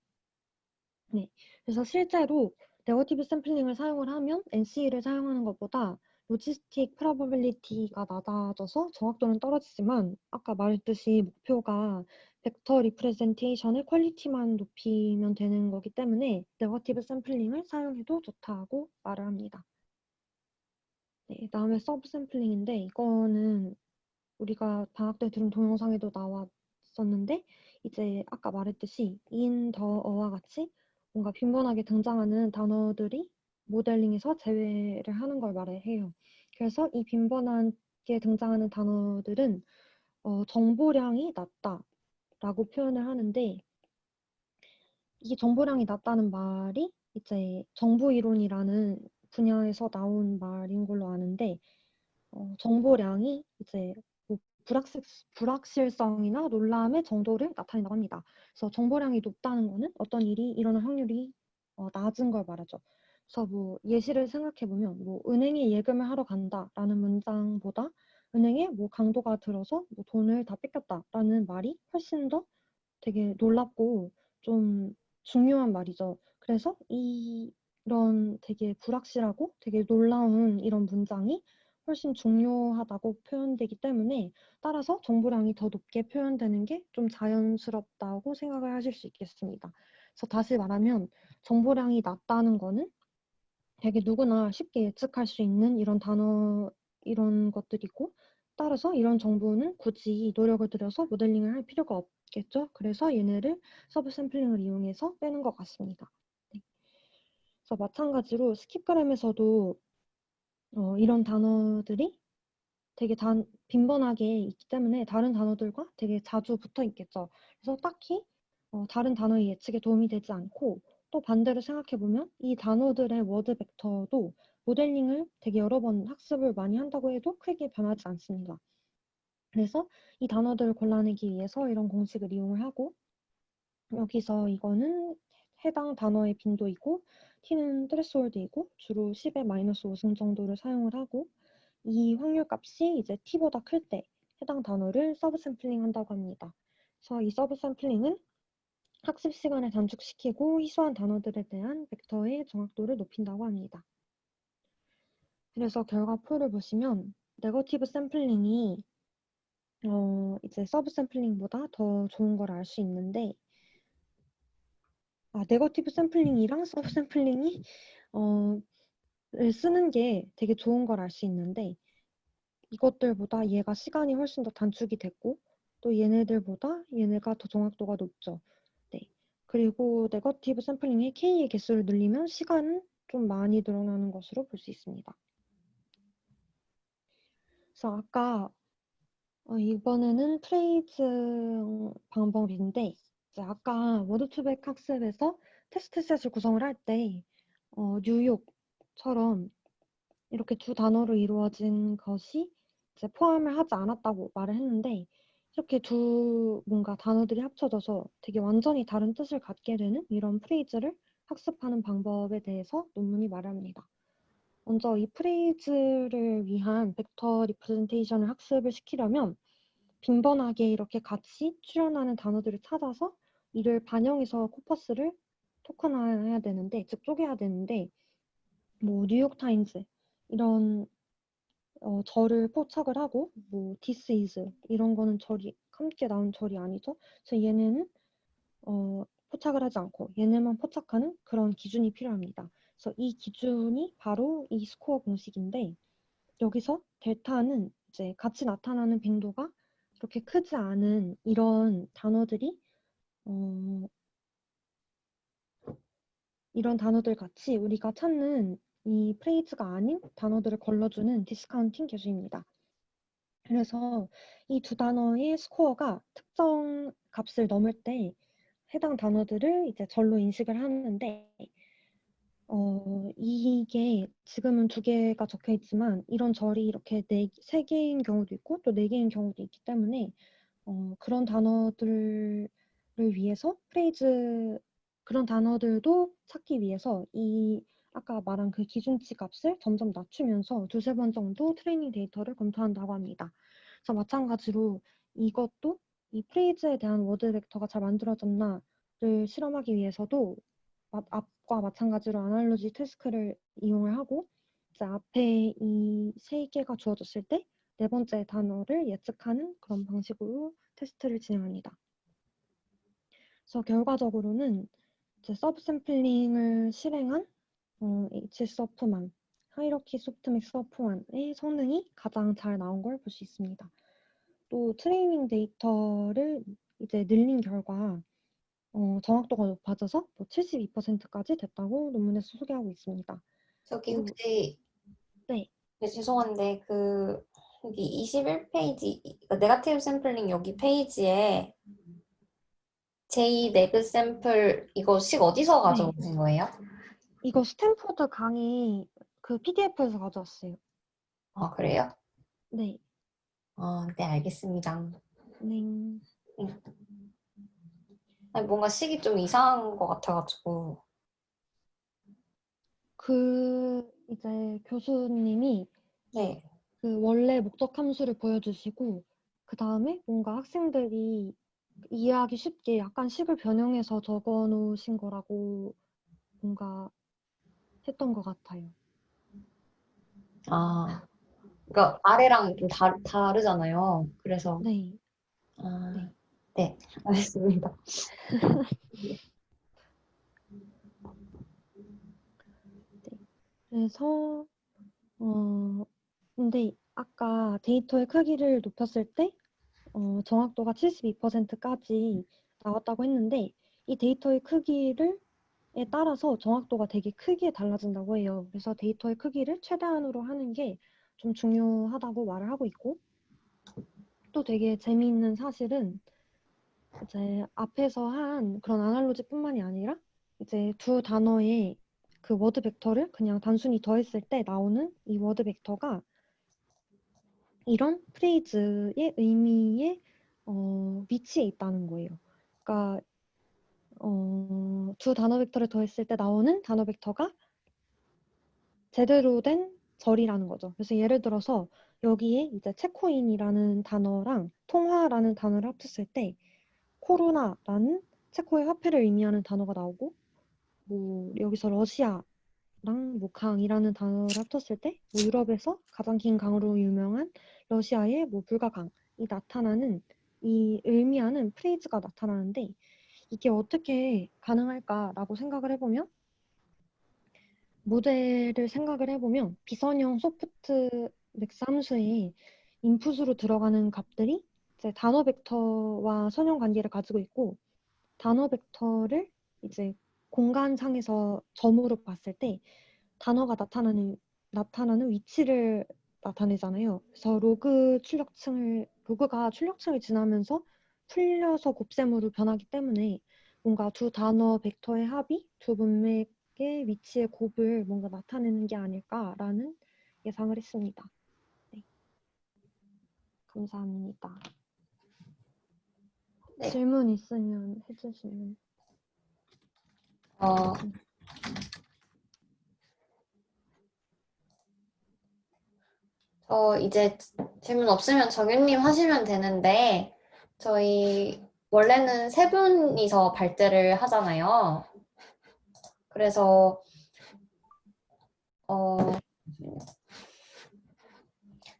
네, 그래서 실제로 네거티브 샘플링을 사용을 하면 NC를 사용하는 것보다 로지스틱 프로버빌리티가 낮아져서 정확도는 떨어지지만 아까 말했듯이 목표가 벡터 리프레젠테이션의 퀄리티만 높이면 되는 거기 때문에 네거티브 샘플링을 사용해도 좋다고 말을 합니다. 네, 다음에 서브 샘플링인데 이거는 우리가 방학 때 들은 동영상에도 나왔었는데 이제 아까 말했듯이 in, the, a와 같이 뭔가 빈번하게 등장하는 단어들이 모델링에서 제외를 하는 걸 말해요. 그래서 이 빈번하게 등장하는 단어들은 정보량이 낮다라고 표현을 하는데 이 정보량이 낮다는 말이 이제 정보 이론이라는 분야에서 나온 말인 걸로 아는데 정보량이 이제 뭐 불확실성이나 논란의 정도를 나타낸다고 합니다. 그래서 정보량이 높다는 거는 어떤 일이 일어날 확률이 낮은 걸 말하죠. 그래서 뭐 예시를 생각해 보면 뭐 은행에 예금을 하러 간다라는 문장보다 은행에 뭐 강도가 들어서 뭐 돈을 다 뺏겼다라는 말이 훨씬 더 되게 놀랍고 좀 중요한 말이죠. 그래서 이런 되게 불확실하고 되게 놀라운 이런 문장이 훨씬 중요하다고 표현되기 때문에 따라서 정보량이 더 높게 표현되는 게 좀 자연스럽다고 생각을 하실 수 있겠습니다. 그래서 다시 말하면 정보량이 낮다는 거는 되게 누구나 쉽게 예측할 수 있는 이런 단어, 이런 것들이고 따라서 이런 정보는 굳이 노력을 들여서 모델링을 할 필요가 없겠죠. 그래서 얘네를 서브 샘플링을 이용해서 빼는 것 같습니다. 네. 그래서 마찬가지로 스킵그램에서도 이런 단어들이 되게 빈번하게 있기 때문에 다른 단어들과 되게 자주 붙어 있겠죠. 그래서 딱히 다른 단어의 예측에 도움이 되지 않고 또 반대로 생각해보면 이 단어들의 워드 벡터도 모델링을 되게 여러 번 학습을 많이 한다고 해도 크게 변하지 않습니다. 그래서 이 단어들을 골라내기 위해서 이런 공식을 이용을 하고 여기서 이거는 해당 단어의 빈도이고 t는 트레스홀드이고 주로 10의 마이너스 5승 정도를 사용을 하고 이 확률값이 이제 t보다 클 때 해당 단어를 서브샘플링 한다고 합니다. 그래서 이 서브샘플링은 학습 시간을 단축시키고 희소한 단어들에 대한 벡터의 정확도를 높인다고 합니다. 그래서 결과 표를 보시면 네거티브 샘플링이 이제 서브 샘플링보다 더 좋은 걸 알 수 있는데, 네거티브 샘플링이랑 서브 샘플링이 를 쓰는 게 되게 좋은 걸 알 수 있는데, 이것들보다 얘가 시간이 훨씬 더 단축이 됐고, 또 얘네들보다 얘네가 더 정확도가 높죠. 네. 그리고 네거티브 샘플링의 K의 개수를 늘리면 시간은 좀 많이 늘어나는 것으로 볼 수 있습니다. 그래서 아까 이번에는 프레이즈 방법인데, 이제 아까 워드2백 학습에서 테스트셋을 구성을 할 때, 뉴욕처럼 이렇게 두 단어로 이루어진 것이 이제 포함을 하지 않았다고 말을 했는데, 이렇게 두 뭔가 단어들이 합쳐져서 되게 완전히 다른 뜻을 갖게 되는 이런 프레이즈를 학습하는 방법에 대해서 논문이 말합니다. 먼저 이 프레이즈를 위한 벡터 리프레젠테이션을 학습을 시키려면 빈번하게 이렇게 같이 출현하는 단어들을 찾아서 이를 반영해서 코퍼스를 토큰화해야 되는데, 즉 쪼개야 되는데, 뭐 뉴욕타임즈 이런 절을 포착을 하고, 뭐 this is 이런 거는 절이 함께 나온 절이 아니죠. 그래서 얘네는 포착을 하지 않고 얘네만 포착하는 그런 기준이 필요합니다. 그래서 이 기준이 바로 이 스코어 공식인데, 여기서 델타는 이제 같이 나타나는 빈도가 그렇게 크지 않은 이런 단어들이 이런 단어들 같이 우리가 찾는 이 프레이즈가 아닌 단어들을 걸러주는 디스카운팅 개수입니다. 그래서 이 두 단어의 스코어가 특정 값을 넘을 때 해당 단어들을 이제 절로 인식을 하는데, 이게 지금은 두 개가 적혀 있지만 이런 절이 이렇게 세 개인 경우도 있고 또 네 개인 경우도 있기 때문에 그런 단어들을 위해서 그런 단어들도 찾기 위해서 이 아까 말한 그 기준치 값을 점점 낮추면서 두세 번 정도 트레이닝 데이터를 검토한다고 합니다. 그래서 마찬가지로 이것도 이 프레이즈에 대한 워드 벡터가 잘 만들어졌나를 실험하기 위해서도 앞과 마찬가지로 아날로지 태스크를 이용을 하고, 이제 앞에 이 세 개가 주어졌을 때 네 번째 단어를 예측하는 그런 방식으로 테스트를 진행합니다. 그래서 결과적으로는 이제 서브샘플링을 실행한 H서프만, 하이러키 소프트맥 서프만의 성능이 가장 잘 나온 걸 볼 수 있습니다. 또 트레이닝 데이터를 이제 늘린 결과 정확도가 높아져서 뭐 72%까지 됐다고 논문에서 소개하고 있습니다.
저기
또,
혹시
네,
네, 죄송한데 그 여기 21페이지 그러니까 네거티브 샘플링 여기 페이지에 J 네그 샘플 이거 식 어디서
네.
가져오신 거예요?
이거 스탠포드 강의 그 PDF에서 가져왔어요.
아 그래요?
네,
네 알겠습니다.
네.
네. 아니, 뭔가 식이 좀 이상한 것 같아가지고.
이제 교수님이
네.
그 원래 목적 함수를 보여주시고, 그 다음에 뭔가 학생들이 이해하기 쉽게 약간 식을 변형해서 적어 놓으신 거라고 뭔가 했던 것 같아요.
아, 그러니까 아래랑 좀 다르잖아요. 그래서
네,
아,
네.
네, 알겠습니다.
네. 그래서, 근데 아까 데이터의 크기를 높였을 때, 정확도가 72%까지 나왔다고 했는데, 이 데이터의 크기에 따라서 정확도가 되게 크게 달라진다고 해요. 그래서 데이터의 크기를 최대한으로 하는 게 좀 중요하다고 말을 하고 있고, 또 되게 재미있는 사실은 이제 앞에서 한 그런 아날로지뿐만이 아니라 이제 두 단어의 그 워드 벡터를 그냥 단순히 더했을 때 나오는 이 워드 벡터가 이런 프레이즈의 의미에 위치해 있다는 거예요. 그러니까 두 단어 벡터를 더했을 때 나오는 단어 벡터가 제대로 된 절이라는 거죠. 그래서 예를 들어서 여기에 이제 체코인이라는 단어랑 통화라는 단어를 합쳤을 때 코로나라는 체코의 화폐를 의미하는 단어가 나오고 뭐 여기서 러시아랑 뭐 강이라는 단어를 합쳤을 때 뭐 유럽에서 가장 긴 강으로 유명한 러시아의 뭐 불가강이 나타나는 이 의미하는 프레이즈가 나타나는데 이게 어떻게 가능할까라고 생각을 해보면 모델을 생각을 해보면 비선형 소프트맥스 함수에 인풋으로 들어가는 값들이 이제 단어 벡터와 선형 관계를 가지고 있고 단어 벡터를 이제 공간상에서 점으로 봤을 때 단어가 나타나는 위치를 나타내잖아요. 그래서 로그가 출력층을 지나면서 풀려서 곱셈으로 변하기 때문에 뭔가 두 단어 벡터의 합이 두 문맥의 위치의 곱을 뭔가 나타내는 게 아닐까라는 예상을 했습니다. 네, 감사합니다.
네.
질문 있으면 해주시면.
어, 이제 질문 없으면 정윤님 하시면 되는데, 저희 원래는 세 분이서 발제를 하잖아요. 그래서, 어,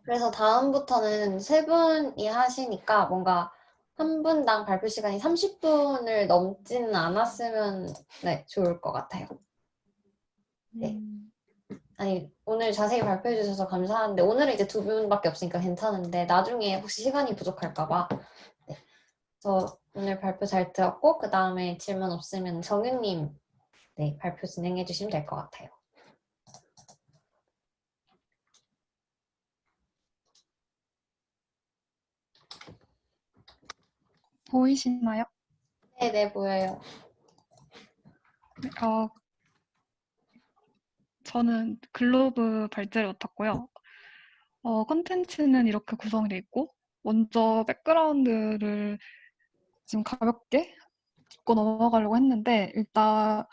그래서 다음부터는 세 분이 하시니까 뭔가 한 분당 발표 시간이 30분을 넘지는 않았으면 네, 좋을 것 같아요. 네. 아니, 오늘 자세히 발표해 주셔서 감사한데, 오늘은 이제 두 분밖에 없으니까 괜찮은데, 나중에 혹시 시간이 부족할까 봐. 네. 저 오늘 발표 잘 들었고, 그 다음에 질문 없으면 정윤님, 네, 발표 진행해 주시면 될 것 같아요.
보이시나요?
네, 네, 보여요.
네, 저는 글로브 발제를 맡았고요. 컨텐츠는 이렇게 구성이 돼 있고, 먼저 백그라운드를 좀 가볍게 짚고 넘어가려고 했는데, 일단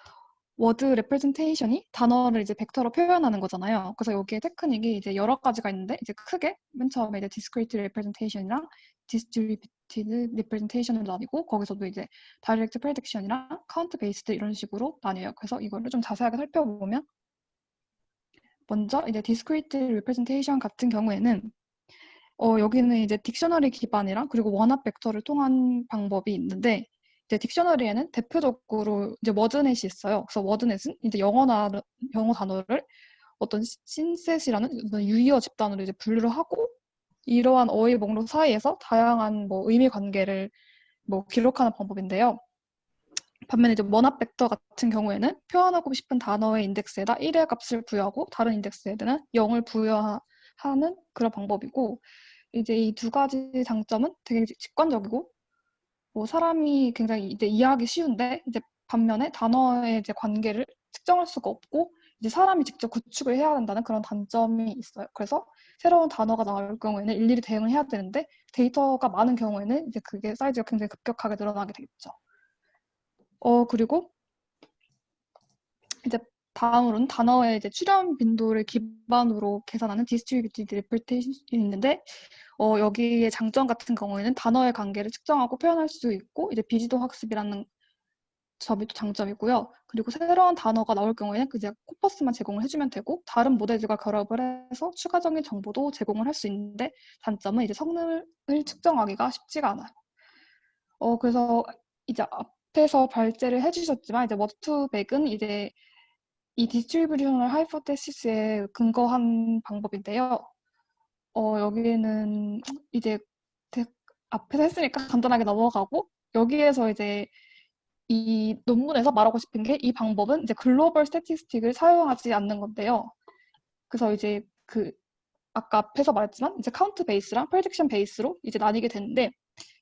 워드 레프레젠테이션이 단어를 이제 벡터로 표현하는 거잖아요. 그래서 여기에 테크닉이 이제 여러 가지가 있는데, 이제 크게 맨 처음에 이제 디스크리트 레프레젠테이션이랑 디스트리뷰티드 레프레젠테이션으로 나뉘고, 거기서도 이제 다이렉트 프레딕션이랑 카운트 베이스드 이런 식으로 나뉘어요. 그래서 이거를 좀 자세하게 살펴보면, 먼저 이제 discrete representation 같은 경우에는 여기는 이제 딕셔너리 기반이랑 그리고 원합 벡터를 통한 방법이 있는데 이제 딕셔너리에는 대표적으로 이제 워드넷이 있어요. 그래서 워드넷은 이제 영어 단어를 어떤 신셋이라는 어떤 유의어 집단으로 이제 분류를 하고 이러한 어휘 목록 사이에서 다양한 뭐 의미 관계를 뭐 기록하는 방법인데요. 반면에 이제 원합 벡터 같은 경우에는 표현하고 싶은 단어의 인덱스에다 1의 값을 부여하고 다른 인덱스에는 0을 부여하는 그런 방법이고 이제 이 두 가지 장점은 되게 직관적이고 뭐 사람이 굉장히 이제 이해하기 쉬운데 이제 반면에 단어의 이제 관계를 측정할 수가 없고 이제 사람이 직접 구축을 해야 한다는 그런 단점이 있어요. 그래서 새로운 단어가 나올 경우에는 일일이 대응을 해야 되는데 데이터가 많은 경우에는 이제 그게 사이즈가 굉장히 급격하게 늘어나게 되겠죠. 그리고 이제 다음으로는 단어의 이제 출현 빈도를 기반으로 계산하는 디스트리뷰티드 레프레젠테이션이 있는데 여기의 장점 같은 경우에는 단어의 관계를 측정하고 표현할 수 있고 이제 비지도 학습이라는 점이 또 장점이고요. 그리고 새로운 단어가 나올 경우에는 이제 코퍼스만 제공을 해주면 되고 다른 모델들과 결합을 해서 추가적인 정보도 제공을 할 수 있는데 단점은 이제 성능을 측정하기가 쉽지가 않아요. 그래서 이제 앞에서 발제를 해주셨지만 이제 워드2백은 이제 이 디스트리뷰셔널 하이포테시스에 근거한 방법인데요. 여기는 이제 앞에서 했으니까 간단하게 넘어가고 여기에서 이제 이 논문에서 말하고 싶은 게 이 방법은 이제 글로벌 스태티스틱을 사용하지 않는 건데요. 그래서 이제 그 아까 앞에서 말했지만 이제 카운트 베이스랑 프레딕션 베이스로 이제 나뉘게 되는데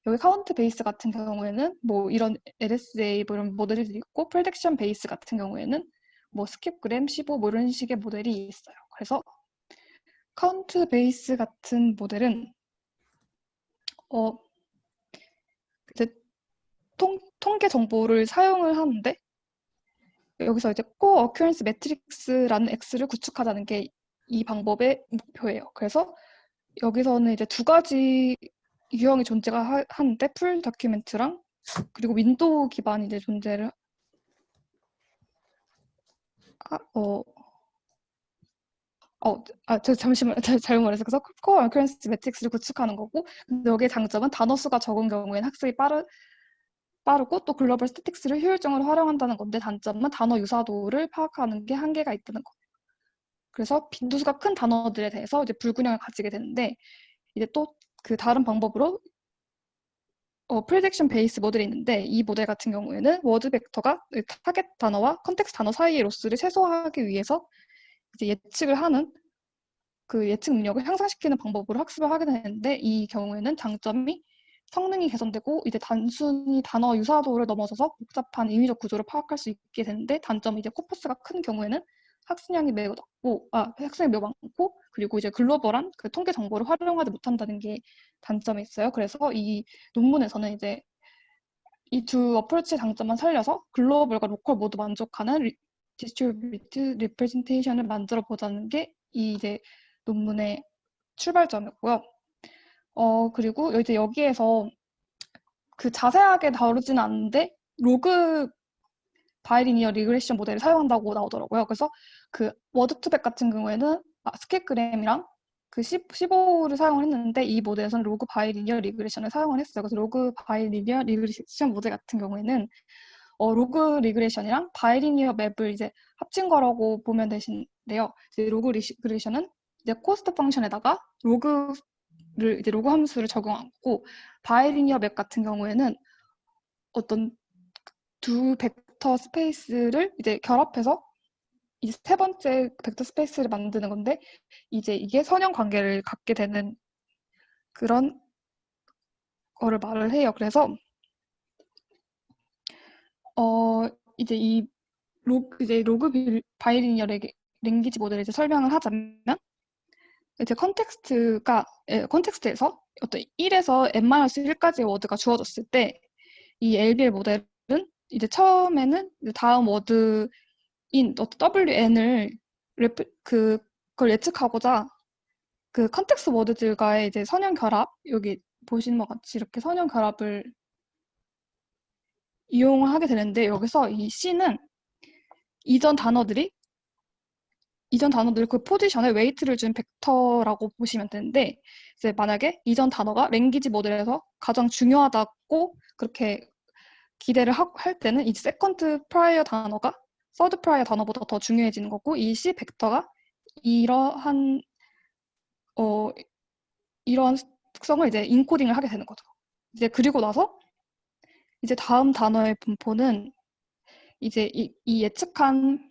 여기 카운트 베이스 같은 경우에는 뭐 이런 LSA 뭐 이런 모델이 있고 프레딕션 베이스 같은 경우에는 뭐 스킵그램, 15 뭐 이런 식의 모델이 있어요. 그래서 카운트 베이스 같은 모델은 이제 통계 정보를 사용을 하는데 여기서 이제 core occurrence matrix라는 X를 구축하자는 게 이 방법의 목표예요. 그래서 여기서는 이제 두 가지 유형이 존재가 하는데 풀 다큐멘트랑 그리고 윈도우 기반이 이제 존재를 잠시만요. 잘못 말했어요. 그래서 코어 어큐런시 매트릭스를 구축하는 거고, 근데 여기의 장점은 단어 수가 적은 경우에는 학습이 빠르고 또 글로벌 스태틱스를 효율적으로 활용한다는 건데, 단점은 단어 유사도를 파악하는 게 한계가 있다는 거. 그래서 빈도수가 큰 단어들에 대해서 이제 불균형을 가지게 되는데, 이제 또 그 다른 방법으로 프리딕션 베이스 모델이 있는데, 이 모델 같은 경우에는 워드 벡터가 타겟 단어와 컨텍스트 단어 사이의 로스를 최소화하기 위해서 이제 예측을 하는 그 예측 능력을 향상시키는 방법으로 학습을 하게 되는데, 이 경우에는 장점이 성능이 개선되고 이제 단순히 단어 유사도를 넘어서서 복잡한 인위적 구조를 파악할 수 있게 되는데, 단점이 이제 코퍼스가 큰 경우에는 학습량이 매우 낮고 학습량이 매우 많고, 그리고 이제 글로벌한 그 통계 정보를 활용하지 못한다는 게 단점이 있어요. 그래서 이 논문에서는 이제 이 두 어프로치의 장점만 살려서 글로벌과 로컬 모두 만족하는 디스트리뷰티드 리프레젠테이션을 만들어 보자는 게 이 이제 논문의 출발점이었고요. 그리고 이제 여기에서 그 자세하게 다루지는 않는데 로그 바이리니어 리그레션 모델을 사용한다고 나오더라고요. 그래서 그 워드2백 같은 경우에는 스킬그램이랑 그 15를 사용을 했는데, 이 모델에서는 로그 바이리니어 리그레션을 사용을 했어요. 그래서 로그 바이리니어 리그레션 모델 같은 경우에는 로그 리그레션이랑 바이리니어 맵을 이제 합친 거라고 보면 되신데요. 이제 로그 리그레션은 이제 코스트 펑션에다가 로그를 이제 로그 함수를 적용하고, 바이리니어 맵 같은 경우에는 어떤 두 벡터 스페이스를 이제 결합해서 이제 세 번째 벡터 스페이스를 만드는 건데, 이제 이게 선형 관계를 갖게 되는 그런 거를 말을 해요. 그래서 이제 이제 로그 바이리니어 랭귀지 모델을 이제 설명을 하자면, 이제 컨텍스트에서 어떤 1에서 n-1까지의 워드가 주어졌을 때, 이 LBL 모델은 이제 처음에는 이제 다음 워드인 WN을 그걸 예측하고자 그 컨텍스트 워드들과의 이제 선형 결합, 여기 보시는 것 같이 이렇게 선형 결합을 이용을 하게 되는데, 여기서 이 C는 이전 단어들이 그 포지션에 웨이트를 준 벡터라고 보시면 되는데, 이제 만약에 이전 단어가 랭귀지 모델에서 가장 중요하다고 그렇게 기대를 할 때는 이 세컨드 프라이어 단어가 서드 프라이어 단어보다 더 중요해지는 거고, 이 C 벡터가 이러한 이런 특성을 이제 인코딩을 하게 되는 거죠. 이제 그리고 나서 이제 다음 단어의 분포는 이제 이 예측한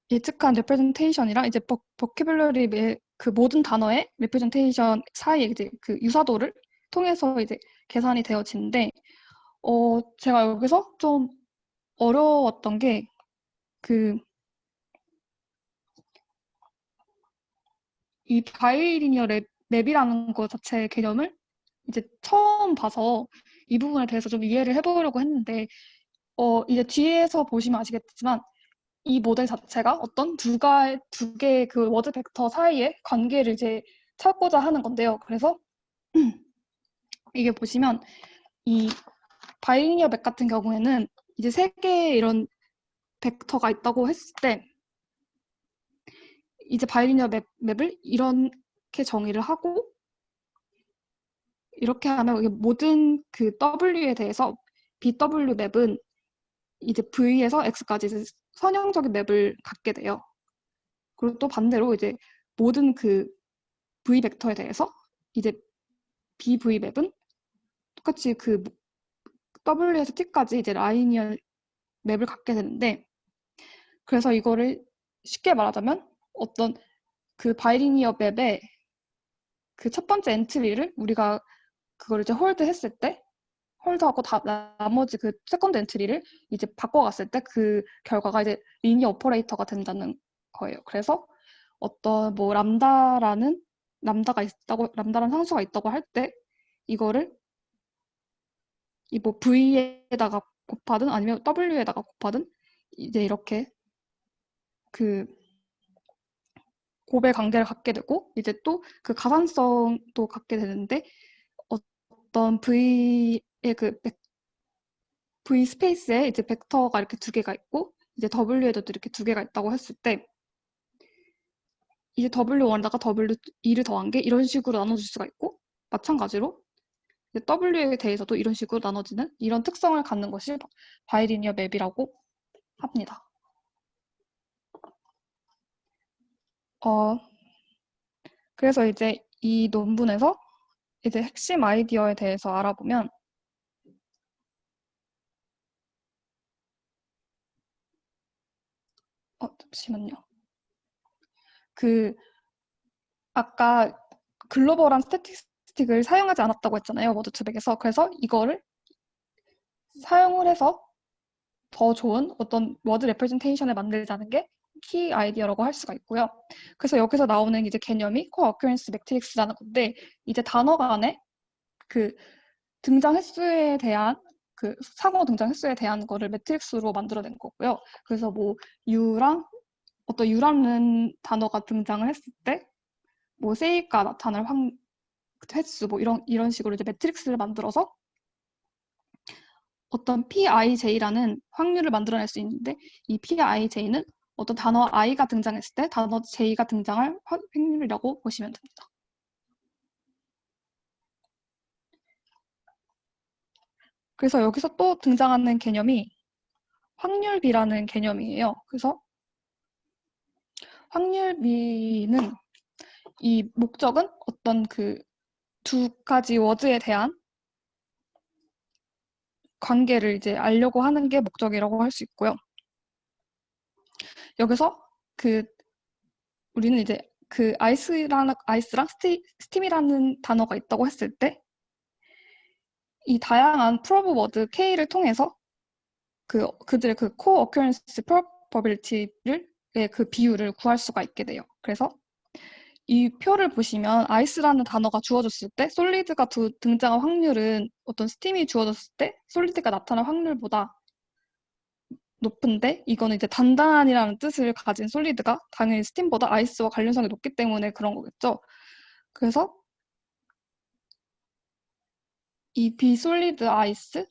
레프레젠테이션이랑 이제 버큐블러리 그 모든 단어의 레프레젠테이션 사이에 이제 그 유사도를 통해서 이제 계산이 되어지는데, 제가 여기서 좀 어려웠던 게 이 바이리니어 맵이라는 것 자체의 개념을 이제 처음 봐서 이 부분에 대해서 좀 이해를 해보려고 했는데, 이제 뒤에서 보시면 아시겠지만 이 모델 자체가 어떤 두 개의 그 워드 벡터 사이의 관계를 이제 찾고자 하는 건데요. 그래서 이게 보시면 이 바이리니어 맵 같은 경우에는 이제 세 개의 이런 벡터가 있다고 했을 때, 이제 바이리니어 맵을 이렇게 정의를 하고, 이렇게 하면 이게 모든 그 W에 대해서 BW 맵은 이제 V에서 X까지 이제 선형적인 맵을 갖게 돼요. 그리고 또 반대로 이제 모든 그 V 벡터에 대해서 이제 BV 맵은 똑같이 그 W에서 T까지 이제 라이니어 맵을 갖게 되는데, 그래서 이거를 쉽게 말하자면 어떤 그 바이리니어 맵의 그 첫 번째 엔트리를 우리가 그걸 이제 홀드했을 때, 홀드하고 나머지 그 세컨드 엔트리를 이제 바꿔갔을 때 그 결과가 이제 리니어 오퍼레이터가 된다는 거예요. 그래서 어떤 뭐 람다라는 상수가 있다고 할 때, 이거를 이 뭐 V에다가 곱하든 아니면 W에다가 곱하든 이제 이렇게 그 곱의 관계를 갖게 되고 이제 또 그 가산성도 갖게 되는데 어떤 V의 그 V 스페이스에 이제 벡터가 이렇게 두 개가 있고 이제 W에도 이렇게 두 개가 있다고 했을 때 이제 W1에다가 W2를 더한 게 이런 식으로 나눠질 수가 있고 마찬가지로 이제 W에 대해서도 이런 식으로 나눠지는 이런 특성을 갖는 것이 바이리니어 맵이라고 합니다. 그래서 이제 이 논문에서 이제 핵심 아이디어에 대해서 알아보면 잠시만요. 아까 글로벌한 스태티스틱을 사용하지 않았다고 했잖아요. 워드2백에서. 그래서 이거를 사용을 해서 더 좋은 어떤 워드 레프레젠테이션을 만들자는 게 키 아이디어라고 할 수가 있고요. 그래서 여기서 나오는 이제 개념이 코어큐런스 매트릭스라는 건데 이제 단어 간의 그 등장 횟수에 대한 그 상호 등장 횟수에 대한 거를 매트릭스로 만들어낸 거고요. 그래서 뭐 어떤 U라는 단어가 등장을 했을 때 뭐 say가 나타날 횟수 뭐 이런 식으로 이제 매트릭스를 만들어서 어떤 PIJ라는 확률을 만들어낼 수 있는데 이 PIJ는 어떤 단어 I가 등장했을 때 단어 J가 등장할 확률이라고 보시면 됩니다. 그래서 여기서 또 등장하는 개념이 확률비라는 개념이에요. 그래서 확률비는 이 목적은 어떤 그 두 가지 워드에 대한 관계를 이제 알려고 하는 게 목적이라고 할 수 있고요. 여기서 우리는 이제 그 아이스랑 스팀이라는 단어가 있다고 했을 때 이 다양한 프로브 워드 K를 통해서 그들의 그 코어 어큐런스 프로버빌리티를 그 비율을 구할 수가 있게 돼요. 그래서 이 표를 보시면 아이스라는 단어가 주어졌을 때 솔리드가 등장한 확률은 어떤 스팀이 주어졌을 때 솔리드가 나타날 확률보다 높은데 이거는 이제 단단이라는 뜻을 가진 솔리드가 당연히 스팀보다 아이스와 관련성이 높기 때문에 그런 거겠죠. 그래서 이 비솔리드 아이스를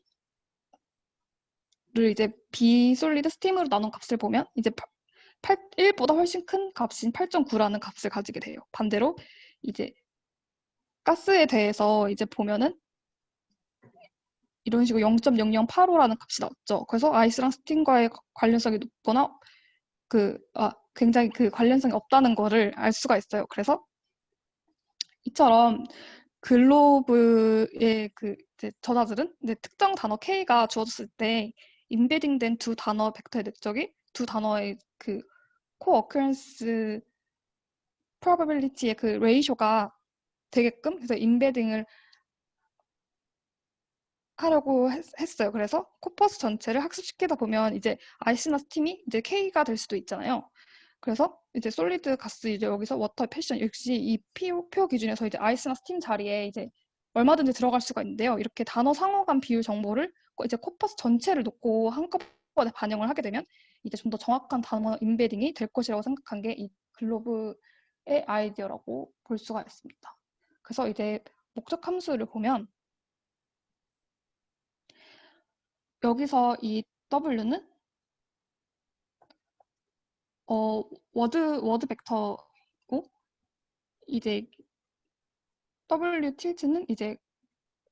이제 비솔리드 스팀으로 나눈 값을 보면 이제 1보다 훨씬 큰 값인 8.9라는 값을 가지게 돼요. 반대로 이제 가스에 대해서 이제 보면은 이런 식으로 0.0085라는 값이 나왔죠. 그래서 아이스랑 스팀과의 관련성이 높거나 굉장히 그 관련성이 없다는 거를 알 수가 있어요. 그래서 이처럼 글로브의 이제 저자들은 이제 특정 단어 K가 주어졌을 때 인베딩된 두 단어 벡터의 내적이 두 단어의 그 코어큐런스 프로바빌리티의 그 레이쇼가 되게끔 그래서 인베딩을 하려고 했어요. 그래서 코퍼스 전체를 학습시키다 보면 이제 아이스나 스팀이 이제 K가 될 수도 있잖아요. 그래서 이제 솔리드 가스 이제 여기서 워터 패션 역시 이 표 기준에서 이제 아이스나 스팀 자리에 이제 얼마든지 들어갈 수가 있는데요. 이렇게 단어 상호 간 비율 정보를 이제 코퍼스 전체를 놓고 한꺼번에 반영을 하게 되면 이제 좀 더 정확한 단어 인베딩이 될 것이라고 생각한 게 이 글로브의 아이디어라고 볼 수가 있습니다. 그래서 이제 목적 함수를 보면 여기서 이 W는 워드 벡터고 이제 W tilt는 이제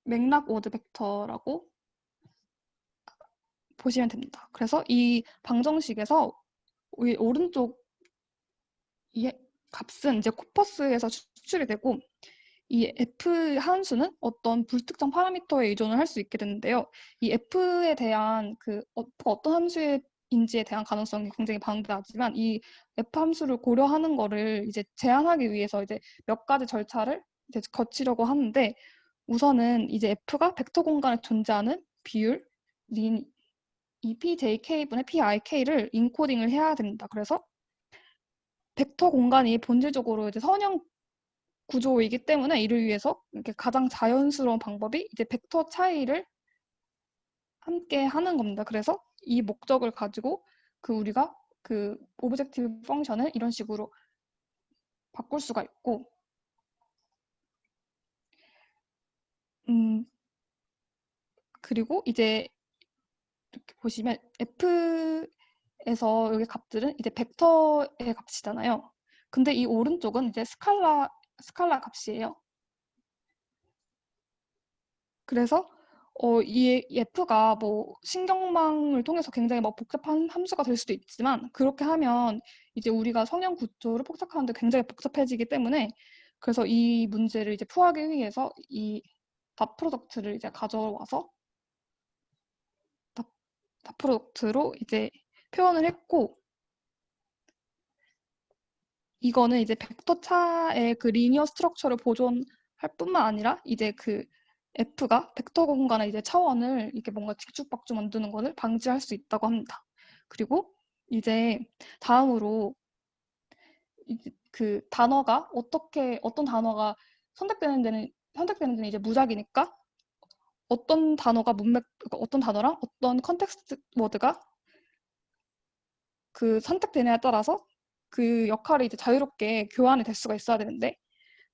맥락 워드 벡터라고 보시면 됩니다. 그래서 이 방정식에서 이 오른쪽 이 값은 이제 코퍼스에서 추출이 되고 이 F 함수는 어떤 불특정 파라미터에 의존을 할 수 있게 되는데요. 이 F에 대한 F가 어떤 함수인지에 대한 가능성이 굉장히 방대하지만 이 F 함수를 고려하는 거를 이제 제한하기 위해서 이제 몇 가지 절차를 이제 거치려고 하는데 우선은 이제 F가 벡터 공간에 존재하는 비율 EPJK분의 PIK를 인코딩을 해야 됩니다. 그래서 벡터 공간이 본질적으로 이제 선형 구조이기 때문에 이를 위해서 이렇게 가장 자연스러운 방법이 이제 벡터 차이를 함께 하는 겁니다. 그래서 이 목적을 가지고 우리가 오브젝티브 펑션을 이런 식으로 바꿀 수가 있고, 그리고 이제 이렇게 보시면 F에서 여기 값들은 이제 벡터의 값이잖아요. 근데 이 오른쪽은 이제 스칼라 값이에요. 그래서 이 F가 뭐 신경망을 통해서 굉장히 막 복잡한 함수가 될 수도 있지만 그렇게 하면 이제 우리가 성형 구조를 포착하는데 굉장히 복잡해지기 때문에 그래서 이 문제를 이제 풀하기 위해서 이 닷 프로덕트를 이제 가져와서 닷 프로덕트로 이제 표현을 했고 이거는 이제 벡터 차의 그 리니어 스트럭처를 보존할 뿐만 아니라 이제 그 F가 벡터 공간의 이제 차원을 이렇게 뭔가 뒤죽박죽 만드는 것을 방지할 수 있다고 합니다. 그리고 이제 다음으로 이제 그 단어가 어떤 단어가 선택되는 데는 이제 무작위니까 어떤 단어가 그러니까 어떤 단어랑 어떤 컨텍스트 워드가 그 선택되느냐에 따라서 그 역할이 이제 자유롭게 교환이 될 수가 있어야 되는데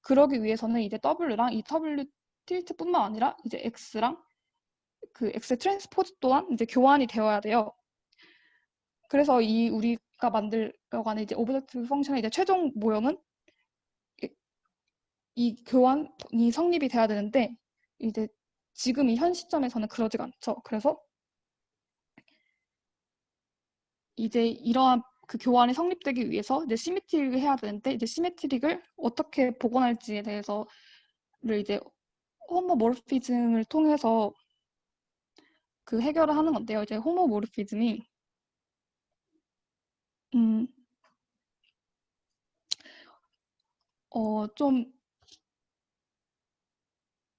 그러기 위해서는 이제 W랑 이 W 틸트뿐만 아니라 이제 X랑 그 X 트랜스포즈 또한 이제 교환이 되어야 돼요. 그래서 이 우리가 만들려고 하는 이제 오브젝트 펑션의 이제 최종 모형은 이 교환이 성립이 돼야 되는데 이제 지금 이 현 시점에서는 그러지가 않죠. 그래서 이제 이러한 그 교환이 성립되기 위해서 이제 시메트릭을 해야 되는데 이제 시메트릭을 어떻게 복원할지에 대해서를 이제 호모모르피즘을 통해서 그 해결을 하는 건데요. 이제 호모모르피즘이 음, 좀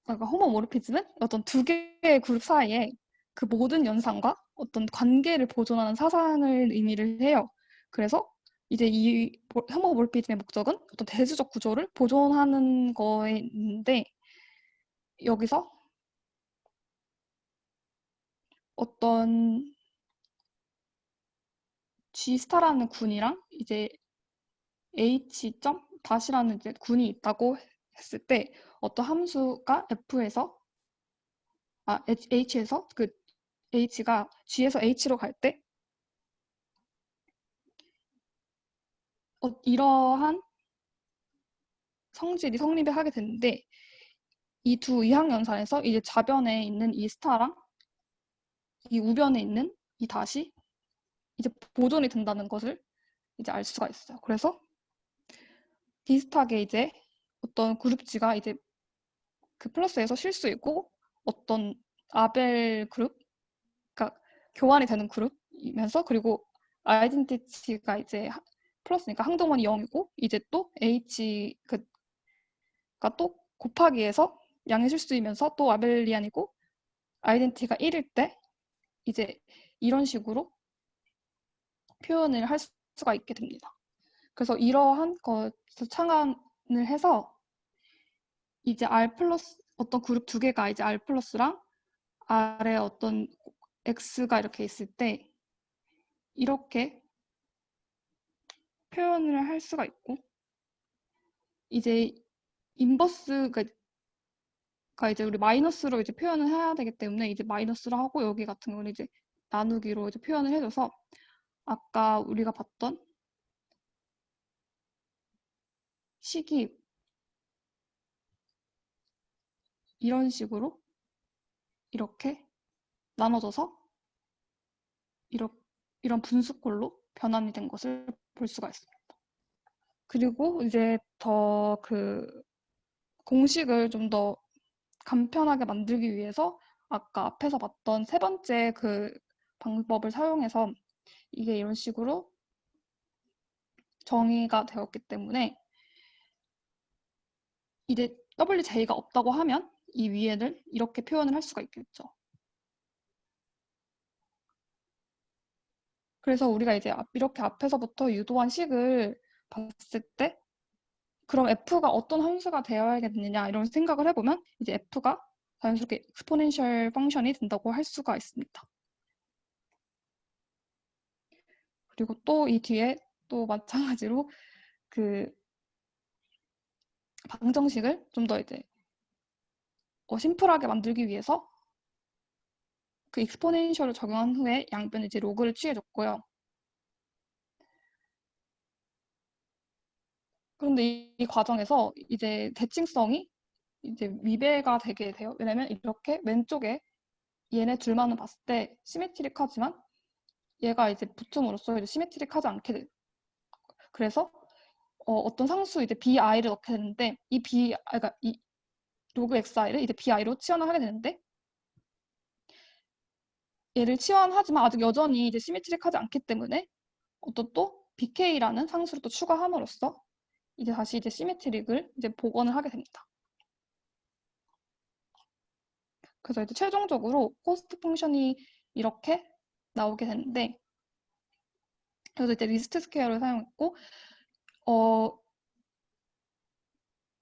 그러니까 호모모르피즘은 어떤 두 개의 그룹 사이에 그 모든 연상과 어떤 관계를 보존하는 사상을 의미를 해요. 그래서 이제 이 호모모르피즘의 목적은 어떤 대수적 구조를 보존하는 거에 있는데 여기서 어떤 G 스타라는 군이랑 이제 H 점 다시라는 이제 군이 있다고 했을 때 어떤 함수가 F에서 H에서 그 H가 G에서 H로 갈 때 이러한 성질이 성립이 하게 되는데 이 두 이항연산에서 이제 좌변에 있는 이 스타랑 이 우변에 있는 이 다시 이제 보존이 된다는 것을 이제 알 수가 있어요. 그래서 비슷하게 이제 어떤 그룹지가 이제 그 플러스에서 쉴 수 있고 어떤 아벨 그룹, 그러니까 교환이 되는 그룹이면서 그리고 아이덴티티가 이제 플러스니까 항동원이 0이고 이제 또 H 그가 또 곱하기해서 양의 실수이면서 또 아벨리안이고 아이덴티티가 1일 때 이제 이런 식으로 표현을 할 수가 있게 됩니다. 그래서 이러한 것을 창안을 해서 이제 R 플러스 어떤 그룹 두 개가 이제 R 플러스랑 R에 어떤 X가 이렇게 있을 때 이렇게 표현을 할 수가 있고 이제 인버스가 이제 우리 마이너스로 이제 표현을 해야 되기 때문에 이제 마이너스로 하고 여기 같은 경우는 이제 나누기로 이제 표현을 해줘서 아까 우리가 봤던 식이 이런 식으로 이렇게 나눠져서 이런 분수꼴로 변환이 된 것을 볼 수가 있습니다. 그리고 이제 더 그 공식을 좀 더 간편하게 만들기 위해서 아까 앞에서 봤던 세 번째 그 방법을 사용해서 이게 이런 식으로 정의가 되었기 때문에 이제 WJ가 없다고 하면 이 위에를 이렇게 표현을 할 수가 있겠죠. 그래서 우리가 이제 이렇게 앞에서부터 유도한 식을 봤을 때 그럼 F가 어떤 함수가 되어야겠느냐 이런 생각을 해보면 이제 F가 자연스럽게 exponential 펑션이 된다고 할 수가 있습니다. 그리고 또 이 뒤에 또 마찬가지로 그 방정식을 좀 더 이제 심플하게 만들기 위해서 그 익스포넨셜을 적용한 후에 양변에 이제 로그를 취해줬고요. 그런데 이 과정에서 이제 대칭성이 이제 위배가 되게 돼요. 왜냐면 이렇게 왼쪽에 얘네 둘만을 봤을 때 시메트릭하지만 얘가 이제 붙음으로써 이제 시메트릭하지 않게 돼. 그래서 어떤 상수 이제 bi를 넣게 되는데 그러니까 이 로그 xi를 이제 bi로 치환을 하게 되는데 얘를 치환하지만 아직 여전히 이제 시메트릭하지 않기 때문에 어떤 또 bk라는 상수를 또 추가함으로써 이제 다시 이제 시메트릭을 이제 복원을 하게 됩니다. 그래서 이제 최종적으로 코스트 펑션이 이렇게 나오게 되는데 그래서 이제 리스트 스퀘어를 사용했고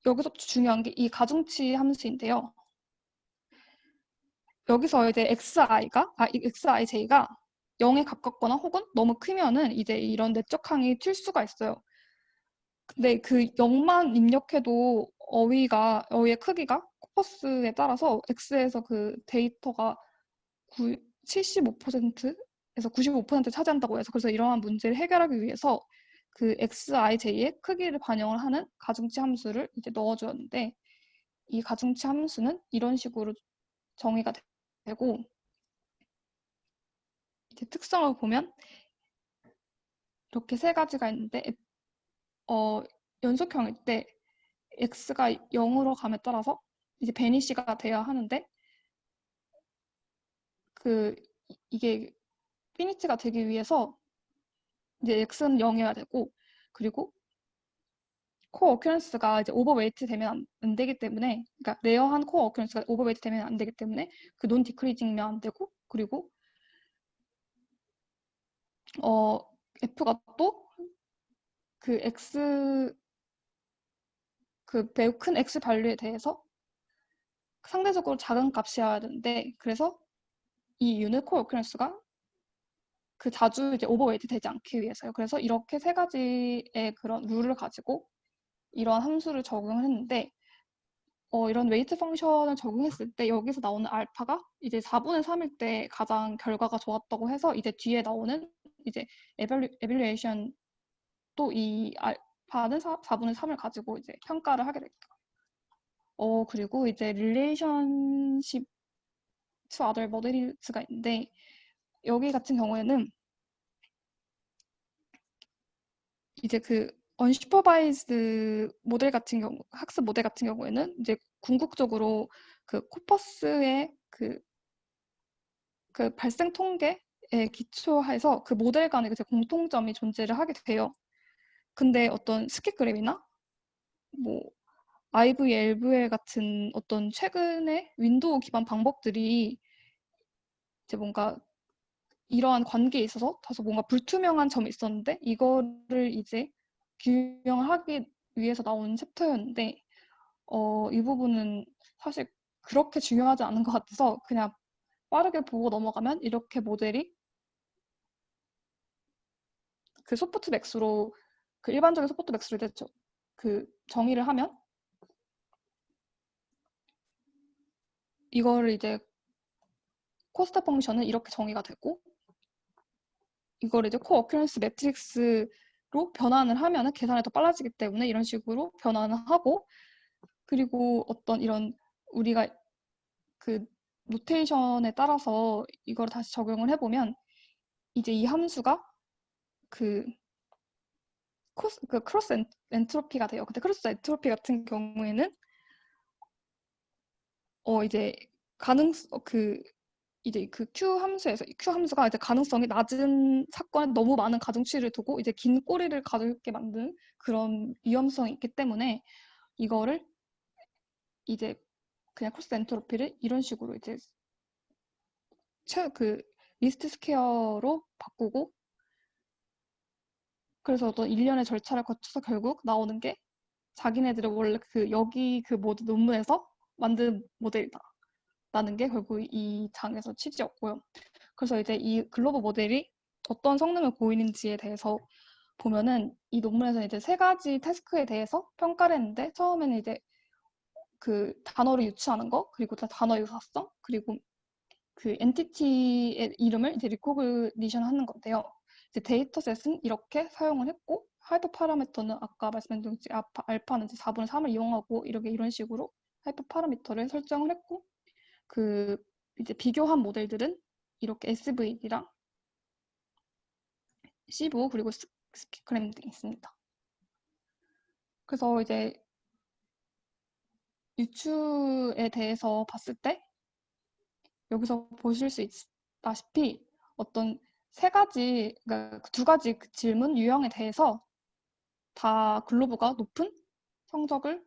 여기서 중요한 게 이 가중치 함수인데요. 여기서 이제 xij가 0에 가깝거나 혹은 너무 크면은 이제 이런 내적 항이 튈 수가 있어요. 근데 그 0만 입력해도 어휘의 크기가 코퍼스에 따라서 x에서 그 데이터가 75%에서 95% 차지한다고 해서 그래서 이러한 문제를 해결하기 위해서 그 xij의 크기를 반영을 하는 가중치 함수를 이제 넣어주었는데 이 가중치 함수는 이런 식으로 정의가 되고 이제 특성을 보면 이렇게 세 가지가 있는데 연속형일 때 x가 0으로 감에 따라서 이제 베니시가 돼야 하는데 이게 피니치가 되기 위해서 이제 x는 0이어야 되고 그리고 코어 어큐런스가 이제 오버웨이트 되면 안 되기 때문에 그러니까 레어한 코어 어큐런스가 오버웨이트 되면 안 되기 때문에 그 논 디크리징이면 안 되고 그리고 f가 또 그 x 그 매우 큰 x 발류에 대해서 상대적으로 작은 값이어야 되는데 그래서 이 이유는 코어 어큐런스가 그 자주 이제 오버웨이트 되지 않기 위해서요. 그래서 이렇게 세 가지의 그런 룰을 가지고 이러한 함수를 적용을 했는데 이런 웨이트 펑션을 적용했을 때 여기서 나오는 알파가 이제 4분의 3일 때 가장 결과가 좋았다고 해서 이제 뒤에 나오는 이제 에밸류에이션 또 이 알파는 4분의 3을 가지고 이제 평가를 하게 됩니다. 그리고 이제 relationship to other models가 있는데 여기 같은 경우에는 이제 그 unsupervised 모델 같은 경우 학습 모델 같은 경우에는 이제 궁극적으로 그 코퍼스의 그 발생 통계에 기초해서 그 모델 간의 그 공통점이 존재를 하게 돼요. 근데 어떤 스키그램이나 뭐 IVLVL 같은 어떤 최근의 윈도우 기반 방법들이 이제 뭔가 이러한 관계에 있어서 다소 뭔가 불투명한 점이 있었는데 이거를 이제 규명하기 위해서 나온 챕터였는데 이 부분은 사실 그렇게 중요하지 않은 것 같아서 그냥 빠르게 보고 넘어가면 이렇게 모델이 그 소프트맥스로 그 일반적인 소프트맥스로 됐죠. 그 정의를 하면 이거를 이제 코스트 펑션은 이렇게 정의가 되고 이걸 이제 코 어큐런스 매트릭스로 변환을 하면은 계산이 더 빨라지기 때문에 이런 식으로 변환을 하고 그리고 어떤 이런 우리가 그 노테이션에 따라서 이걸 다시 적용을 해보면 이제 이 함수가 그 크로스 엔트로피가 돼요. 근데 크로스 엔트로피 같은 경우에는 이제 이제 그 Q 함수가 이제 가능성이 낮은 사건에 너무 많은 가중치를 두고 이제 긴 꼬리를 가지게 만드는 그런 위험성이 있기 때문에 이거를 이제 그냥 코스 엔트로피를 이런 식으로 이제 그 리스트 스퀘어로 바꾸고 그래서 어떤 일련의 절차를 거쳐서 결국 나오는 게 자기네들의 원래 여기 그 모드 논문에서 만든 모델이다. 라는 게 결국 이 장에서 취지였고요. 그래서 이제 이 글로벌 모델이 어떤 성능을 보이는지에 대해서 보면은 이 논문에서 이제 세 가지 태스크에 대해서 평가를 했는데 처음에는 이제 그 단어를 유추하는 거, 그리고 단어 유사성, 그리고 그 엔티티의 이름을 이제 리코그니션 하는 건데요. 이제 데이터셋은 이렇게 사용을 했고, 하이퍼 파라미터는 아까 말씀드린 알파는 이제 4분의 3을 이용하고 이런 식으로 하이퍼 파라미터를 설정을 했고, 그 이제 비교한 모델들은 이렇게 SVD랑 시브 그리고 스키크램 등이 있습니다. 그래서 이제 유추에 대해서 봤을 때 여기서 보실 수 있다시피 어떤 세 가지, 그러니까 두 가지 그 질문 유형에 대해서 다 글로브가 높은 성적을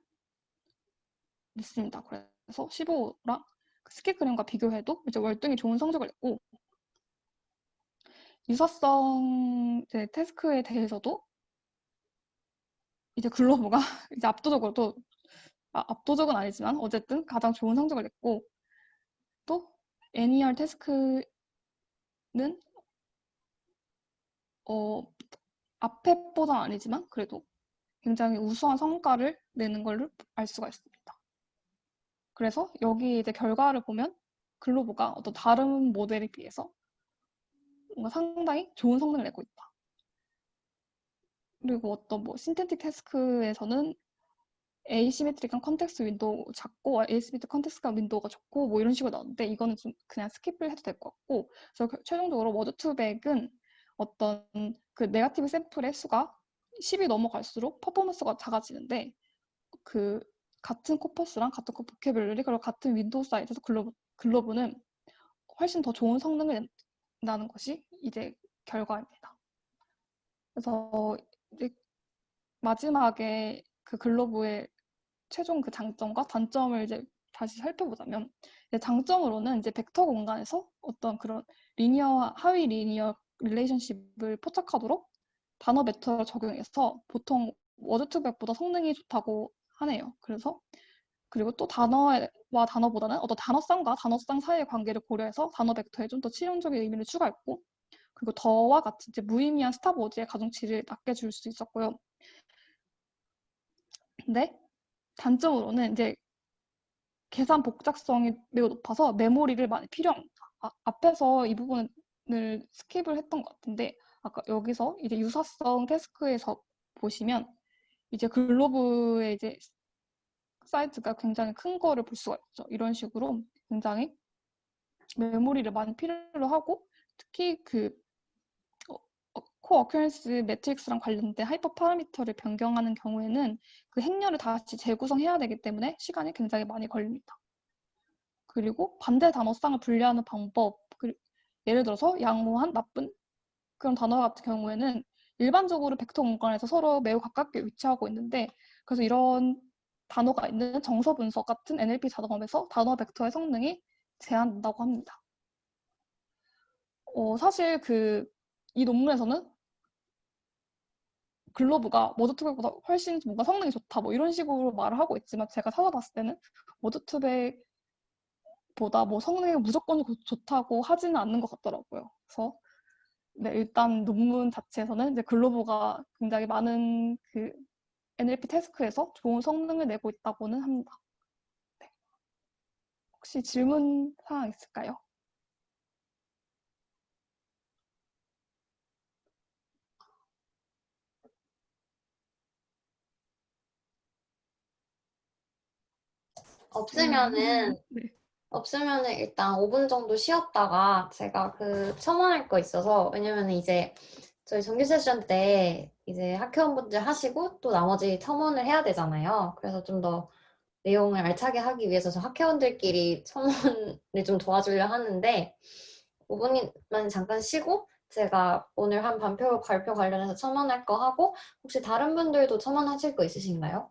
냈습니다. 그래서 15랑 스키크림과 비교해도 이제 월등히 좋은 성적을 냈고, 유사성 이제 태스크에 대해서도 이제 글로브가 이제 압도적으로 또 압도적은 아니지만 어쨌든 가장 좋은 성적을 냈고, 또 NER 태스크는 앞에보다는 아니지만 그래도 굉장히 우수한 성과를 내는 걸 알 수가 있습니다. 그래서 여기 이제 결과를 보면 글로브가 어떤 다른 모델에 비해서 뭔가 상당히 좋은 성능을 내고 있다. 그리고 어떤 뭐 신텐틱 태스크에서는 에이시메트릭한 컨텍스트 윈도우 작고 에이시메트릭 컨텍스트 윈도우가 좋고 뭐 이런 식으로 나오는데 이거는 좀 그냥 스킵을 해도 될 것 같고, 그래서 최종적으로 워드2백은 어떤 그 네거티브 샘플의 수가 10이 넘어갈수록 퍼포먼스가 작아지는데, 그 같은 코퍼스랑 같은 보캐블러리 그리고 같은 윈도우 사이즈에서 글로브는 훨씬 더 좋은 성능을 낸다는 것이 이제 결과입니다. 그래서 이제 마지막에 그 글로브의 최종 그 장점과 단점을 이제 다시 살펴보자면, 이제 장점으로는 이제 벡터 공간에서 어떤 그런 하위 리니어 릴레이션십을 포착하도록 단어 벡터를 적용해서 보통 워드2백보다 성능이 좋다고 하네요. 그리고 또 단어와 단어보다는 어떤 단어쌍과 단어쌍 사이의 관계를 고려해서 단어 벡터에 좀 더 실용적인 의미를 추가했고, 그리고 더와 같이 이제 무의미한 스탑워드의 가중치를 낮게 줄 수 있었고요. 근데 단점으로는 이제 계산 복잡성이 매우 높아서 메모리를 많이 필요합니다. 앞에서 이 부분을 스킵을 했던 것 같은데, 아까 여기서 이제 유사성 태스크에서 보시면 이제 글로브의 이제 사이즈가 굉장히 큰 거를 볼 수가 있죠. 이런 식으로 굉장히 메모리를 많이 필요로 하고, 특히 그 코어 어큐런스 매트릭스랑 관련된 하이퍼 파라미터를 변경하는 경우에는 그 행렬을 다시 재구성해야 되기 때문에 시간이 굉장히 많이 걸립니다. 그리고 반대 단어쌍을 분리하는 방법, 예를 들어서 양호한, 나쁜 그런 단어 같은 경우에는 일반적으로 벡터 공간에서 서로 매우 가깝게 위치하고 있는데, 그래서 이런 단어가 있는 정서 분석 같은 NLP 자동업에서 단어 벡터의 성능이 제한된다고 합니다. 사실 이 논문에서는 글로브가 워드2백보다 훨씬 뭔가 성능이 좋다 뭐 이런 식으로 말을 하고 있지만, 제가 찾아봤을 때는 워드2백보다 뭐 성능이 무조건 좋다고 하지는 않는 것 같더라고요. 그래서 네, 일단 논문 자체에서는 이제 글로브가 굉장히 많은 그 NLP 태스크에서 좋은 성능을 내고 있다고는 합니다. 네. 혹시 질문 사항 있을까요?
없으면은
네.
일단 5분 정도 쉬었다가 제가 첨언할 거 있어서, 왜냐면 이제 저희 정규 세션 때 이제 학회원분들 하시고 또 나머지 첨언을 해야 되잖아요. 그래서 좀 더 내용을 알차게 하기 위해서 저 학회원들끼리 첨언을 좀 도와주려 하는데, 5분만 잠깐 쉬고 제가 오늘 한 발표 관련해서 첨언할 거 하고, 혹시 다른 분들도 첨언하실 거 있으신가요?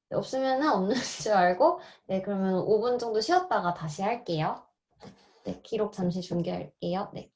네, 없으면은 없는 줄 알고, 네, 그러면 5분 정도 쉬었다가 다시 할게요. 네, 기록 잠시 중계할게요. 네.